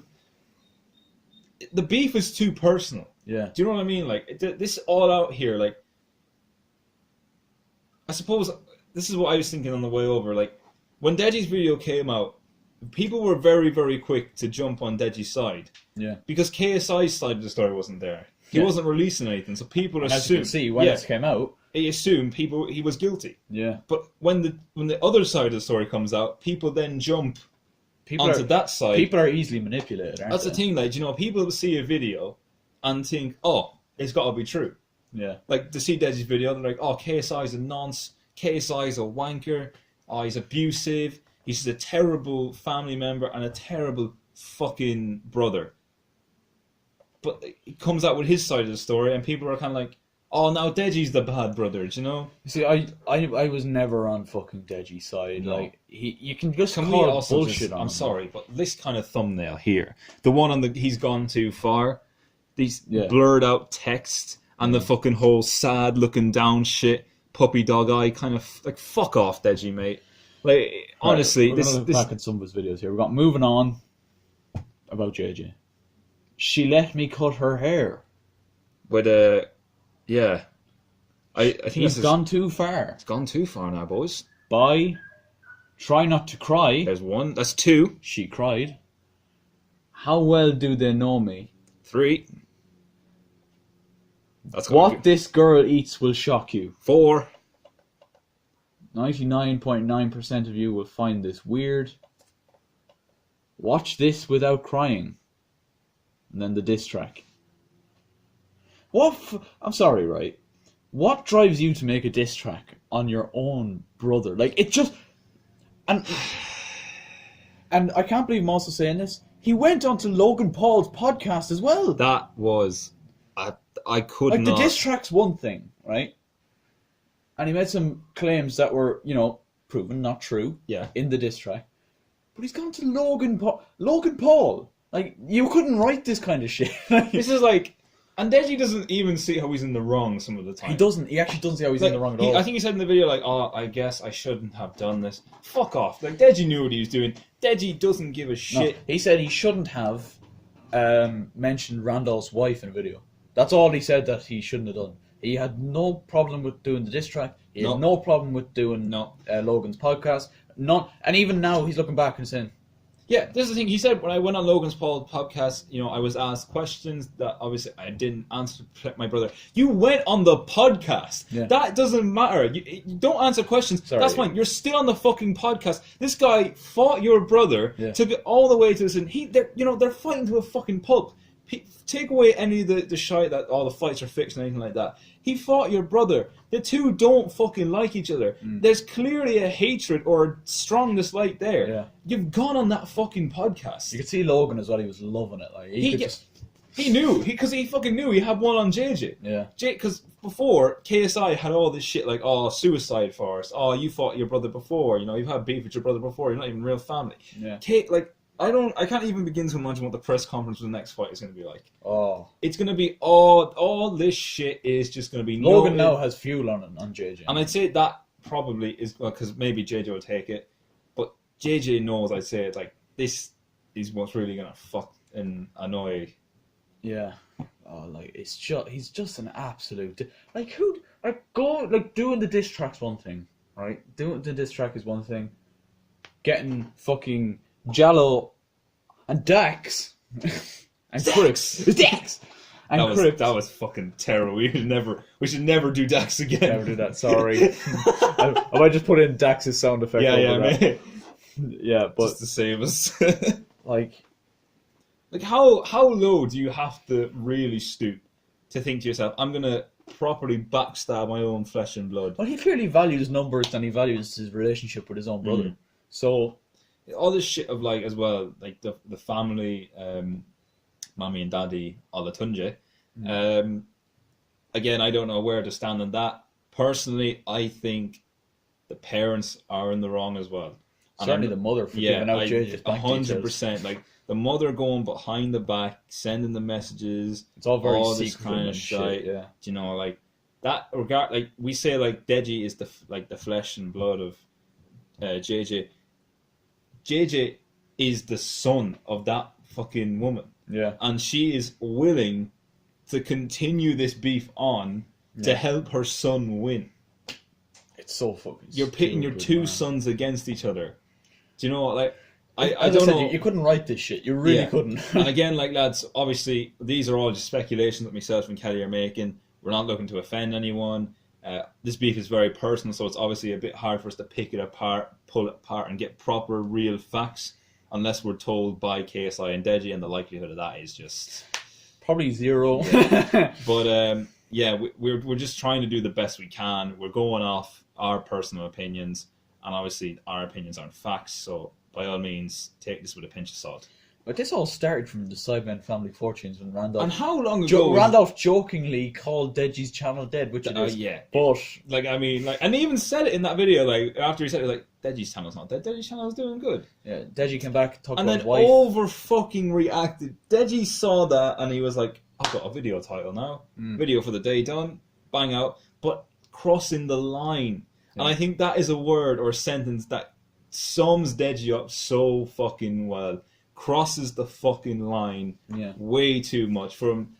the beef is too personal. Yeah. Do you know what I mean? Like, this all out here, like, I suppose this is what I was thinking on the way over. Like, when Deji's video came out, people were very, very quick to jump on Deji's side. Yeah. Because KSI's side of the story wasn't there. He wasn't releasing anything, so people assumed. As you can see, when this came out, he assumed he was guilty. Yeah. But when the other side of the story comes out, people then jump onto that side. People are easily manipulated, aren't That's they? the thing, like, people will see a video and think, oh, it's got to be true. Yeah. Like, to see Deji's video, they're like, oh, KSI's a nonce, KSI's a wanker, oh, he's abusive, he's a terrible family member and a terrible fucking brother. But it comes out with his side of the story, and people are kind of like, oh, now Deji's the bad brother, do you know? See, I was never on fucking Deji's side. No. Like, you can just Can we call also bullshit on him. I'm sorry, but this kind of thumbnail here, the one on the he's gone too far, these blurred out text, and the fucking whole sad looking down shit, puppy dog eye kind of, like, fuck off, Deji, mate. Like, honestly, we're gonna look back at some of his videos here. We've got moving on about JJ. She let me cut her hair. But yeah, I think He's gone too far. It's gone too far now, boys. By try not to cry. There's one. That's two. She cried. How well do they know me? 3. That's What this girl eats will shock you. 4. 99.9% of you will find this weird. Watch this without crying. And then the diss track. I'm sorry, right? What drives you to make a diss track on your own brother? Like, it just... And I can't believe I'm also saying this. He went onto Logan Paul's podcast as well. That was... I could like, not... the diss track's one thing, right? And he made some claims that were, proven not true in the diss track. But he's gone to Logan Paul. Logan Paul! Like, you couldn't write this kind of shit. This is like... And Deji doesn't even see how he's in the wrong some of the time. He doesn't. He actually doesn't see how he's in the wrong at all. I think he said in the video, like, oh, I guess I shouldn't have done this. Fuck off. Like, Deji knew what he was doing. Deji doesn't give a shit. No, he said he shouldn't have mentioned Randall's wife in a video. That's all he said that he shouldn't have done. He had no problem with doing the diss track. He had no problem with doing Logan's podcast. And even now, he's looking back and saying... Yeah, this is the thing. He said, when I went on Logan's Paul podcast, I was asked questions that obviously I didn't answer to protect my brother. You went on the podcast. Yeah. That doesn't matter. You don't answer questions. Sorry. That's fine. You're still on the fucking podcast. This guy fought your brother, took it all the way to this, and they're fighting to a fucking pulp. Take away any of the shite that all the fights are fixed and anything like that. He fought your brother. The two don't fucking like each other. There's clearly a hatred or a strong dislike there. Yeah. You've gone on that fucking podcast. You could see Logan as well. He was loving it. Like he knew because he fucking knew he had one on JJ. Yeah. Because before KSI had all this shit like, oh, suicide force. Oh, you fought your brother before. You've had beef with your brother before. You're not even real family. Yeah. I can't even begin to imagine what the press conference for the next fight is going to be like. Oh. It's going to be all this shit is just going to be... Logan now has fuel on JJ. And I'd say that probably is... because maybe JJ will take it. But JJ knows, I'd say, like, this is what's really going to fuck and annoy... Yeah. Oh, like, he's just an absolute... Like, doing the diss track's one thing, right? Doing the diss track is one thing. Getting fucking... Jallo and Dax and Cripps. Dax. And Cripps. That was fucking terrible. We should never do Dax again. Never do that. Sorry. I might just put in Dax's sound effect. Yeah, yeah, but just to save us. like how low do you have to really stoop to think to yourself, I'm gonna properly backstab my own flesh and blood? Well, he clearly values numbers and he values his relationship with his own brother. So. All this shit of as well, like the family, mommy and daddy, Olatunji. Again, I don't know where to stand on that. Personally, I think the parents are in the wrong as well. Certainly the mother for giving out JJ's bank 100%. Like the mother going behind the back, sending the messages. It's all very all secret this kind of shit. Yeah, like that. Like we say, like Deji is the flesh and blood of JJ. JJ is the son of that fucking woman. Yeah. And she is willing to continue this beef on to help her son win. It's so fucking You're pitting your two sons against each other. Do you know what? Like, I don't know. You couldn't write this shit. You really couldn't. And again, like, lads, obviously, these are all just speculations that myself and Kelly are making. We're not looking to offend anyone. This beef is very personal, so it's obviously a bit hard for us to pick it apart, pull it apart, and get proper, real facts, unless we're told by KSI and Deji, and the likelihood of that is just probably zero. Yeah. But we're just trying to do the best we can. We're going off our personal opinions, and obviously our opinions aren't facts. So by all means, take this with a pinch of salt. But this all started from the Sidemen Family Fortunes when Randolph... And how long ago... Randolph jokingly called Deji's channel dead, which it is. Yeah. But... and he even said it in that video, after he said it, Deji's channel's not dead, Deji's channel's doing good. Yeah, Deji came back, talked and about his wife. And then over-fucking-reacted. Deji saw that, and he was like, I've got a video title now. Video for the day done. Bang out. But crossing the line. Yeah. And I think that is a word or a sentence that sums Deji up so fucking well. Crosses the fucking line way too much. From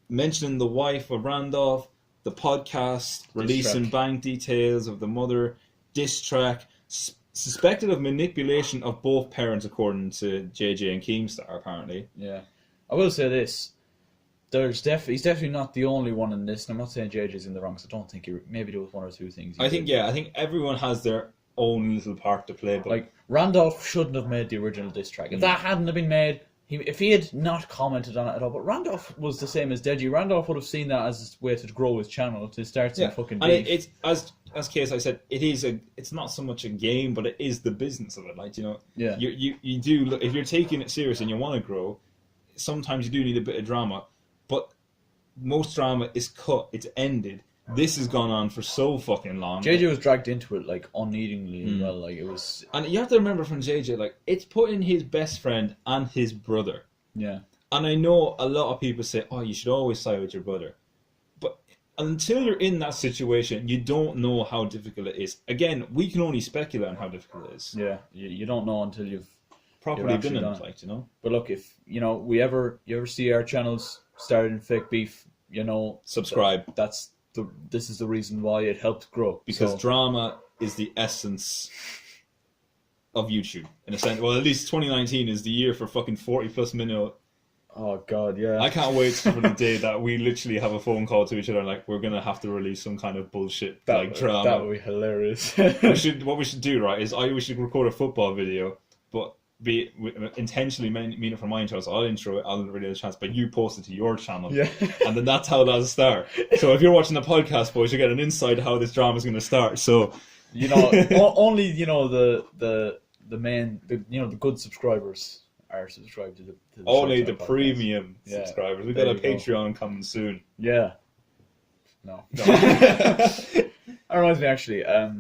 mentioning the wife of Randolph, the podcast, releasing bank details of the mother, diss track, suspected of manipulation of both parents according to JJ and Keemstar, apparently. Yeah. I will say this. He's definitely not the only one in this, and I'm not saying JJ's in the wrong, so I don't think maybe there was one or two things. I think everyone has their own little part to play, but Randolph shouldn't have made the original diss track. If that hadn't have been made, if he had not commented on it at all, but Randolph was the same as Deji. Randolph would have seen that as a way to grow his channel, to start some fucking beef. And it's as KSI said, it's not so much a game, but it is the business of it. You do look, if you're taking it serious and you want to grow, sometimes you do need a bit of drama, but most drama is cut, it's ended. This has gone on for so fucking long. JJ was dragged into it unneedingly as well. It was, and you have to remember from JJ, it's putting his best friend and his brother. Yeah. And I know a lot of people say, "Oh, you should always side with your brother," but until you're in that situation, you don't know how difficult it is. Again, we can only speculate on how difficult it is. Yeah, you don't know until you've properly been in it, But look, if you ever see our channels started in fake beef, subscribe. This is the reason why it helped grow. Because drama is the essence of YouTube, in a sense. Well, at least 2019 is the year for fucking 40+ minute. Oh god, yeah. I can't wait for the day that we literally have a phone call to each other and we're gonna have to release some kind of bullshit drama. That would be hilarious. What we should do, right, is we should record a football video, but be intentionally mean it for my channel. So I'll intro it, I'll really have a chance, but you post it to your channel. Yeah. And then that's how that'll start. So if you're watching the podcast, boys, you get an insight how this drama is going to start. So only the main the good subscribers are subscribed to the only the podcast. Premium subscribers. We've got a Patreon coming soon. Yeah. No. That reminds me, actually. I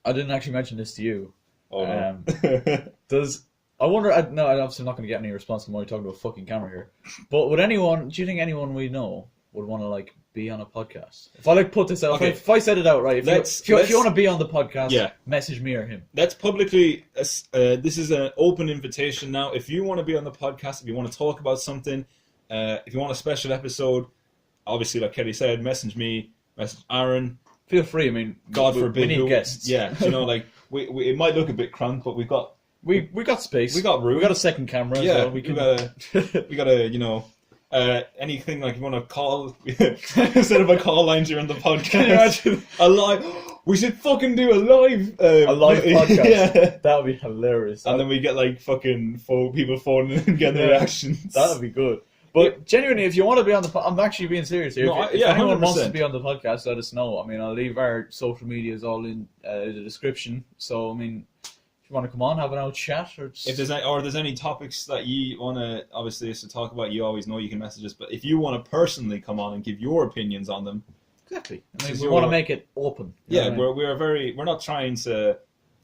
didn't actually mention this to you. Oh no. I wonder? I'm obviously not going to get any response from when we're talking to a fucking camera here. But do you think anyone we know would want to be on a podcast? If I put this out, if I said it out right, if you want to be on the podcast, message me or him. Let's publicly. This is an open invitation now. If you want to be on the podcast, if you want to talk about something, if you want a special episode, obviously, like Kelly said, message me, message Aaron. Feel free. I mean, God forbid, we need guests. Yeah, we it might look a bit cramped, but we got space. We got room. We got a second camera. Yeah, so we got a anything you want to call instead of a call line during the podcast. Can you imagine a live? We should fucking do a live podcast. Yeah, that would be hilarious. And then we get fucking people phoning and getting reactions. That would be good. But genuinely, if you want to be on the I'm actually being serious here. If anyone 100%. wants to be on the podcast, let us know. I mean, I'll leave our social medias all in the description. So, I mean, if you want to come on, have an old chat. If there's any topics that you want to, obviously, us to talk about, you always know you can message us. But if you want to personally come on and give your opinions on them. Exactly. I mean, we want to make it open. We're not trying to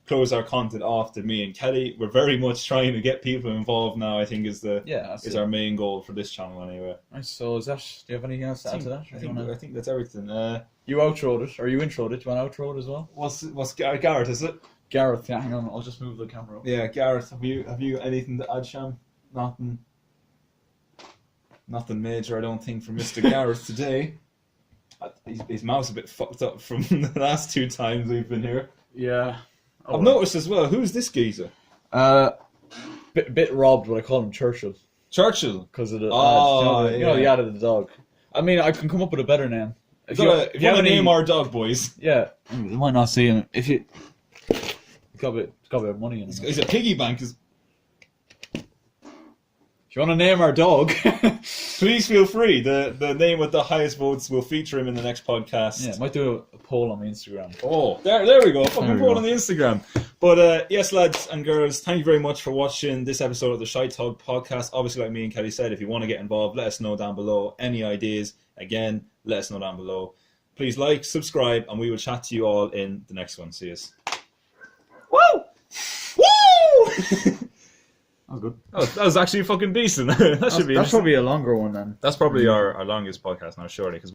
close our content off to me and Kelly. We're very much trying to get people involved now, I think is our main goal for this channel anyway. Right, so do you have anything else to add to that? I think that's everything. You outroed it, or you introed it. Do you want to outro it as well? What's Gareth, is it? Gareth, yeah, hang on, I'll just move the camera up. Yeah, Gareth, have you got anything to add, Sham? Nothing major, I don't think, from Mr. Gareth today. His mouth's a bit fucked up from the last 2 times we've been here. Yeah. I've noticed as well, who's this geezer? Bit robbed, but I call him Churchill. Churchill? Because of the the ad of the dog. I mean, I can come up with a better name. If you want to name our dog, boys. Yeah, you might not see him. If you... It's got a bit of money in it. He's a piggy bank. If you want to name our dog... Please feel free. The name with the highest votes will feature him in the next podcast. Yeah, might do a poll on my Instagram. Oh, there we go. Fucking poll on the Instagram. But yes, lads and girls, thank you very much for watching this episode of the ShiteTalk podcast. Obviously, like me and Kelly said, if you want to get involved, let us know down below. Any ideas, again, let us know down below. Please like, subscribe, and we will chat to you all in the next one. See us. Woo! Woo! That was good. That was actually fucking decent. That should be. That's probably a longer one then. That's probably our longest podcast now, surely, because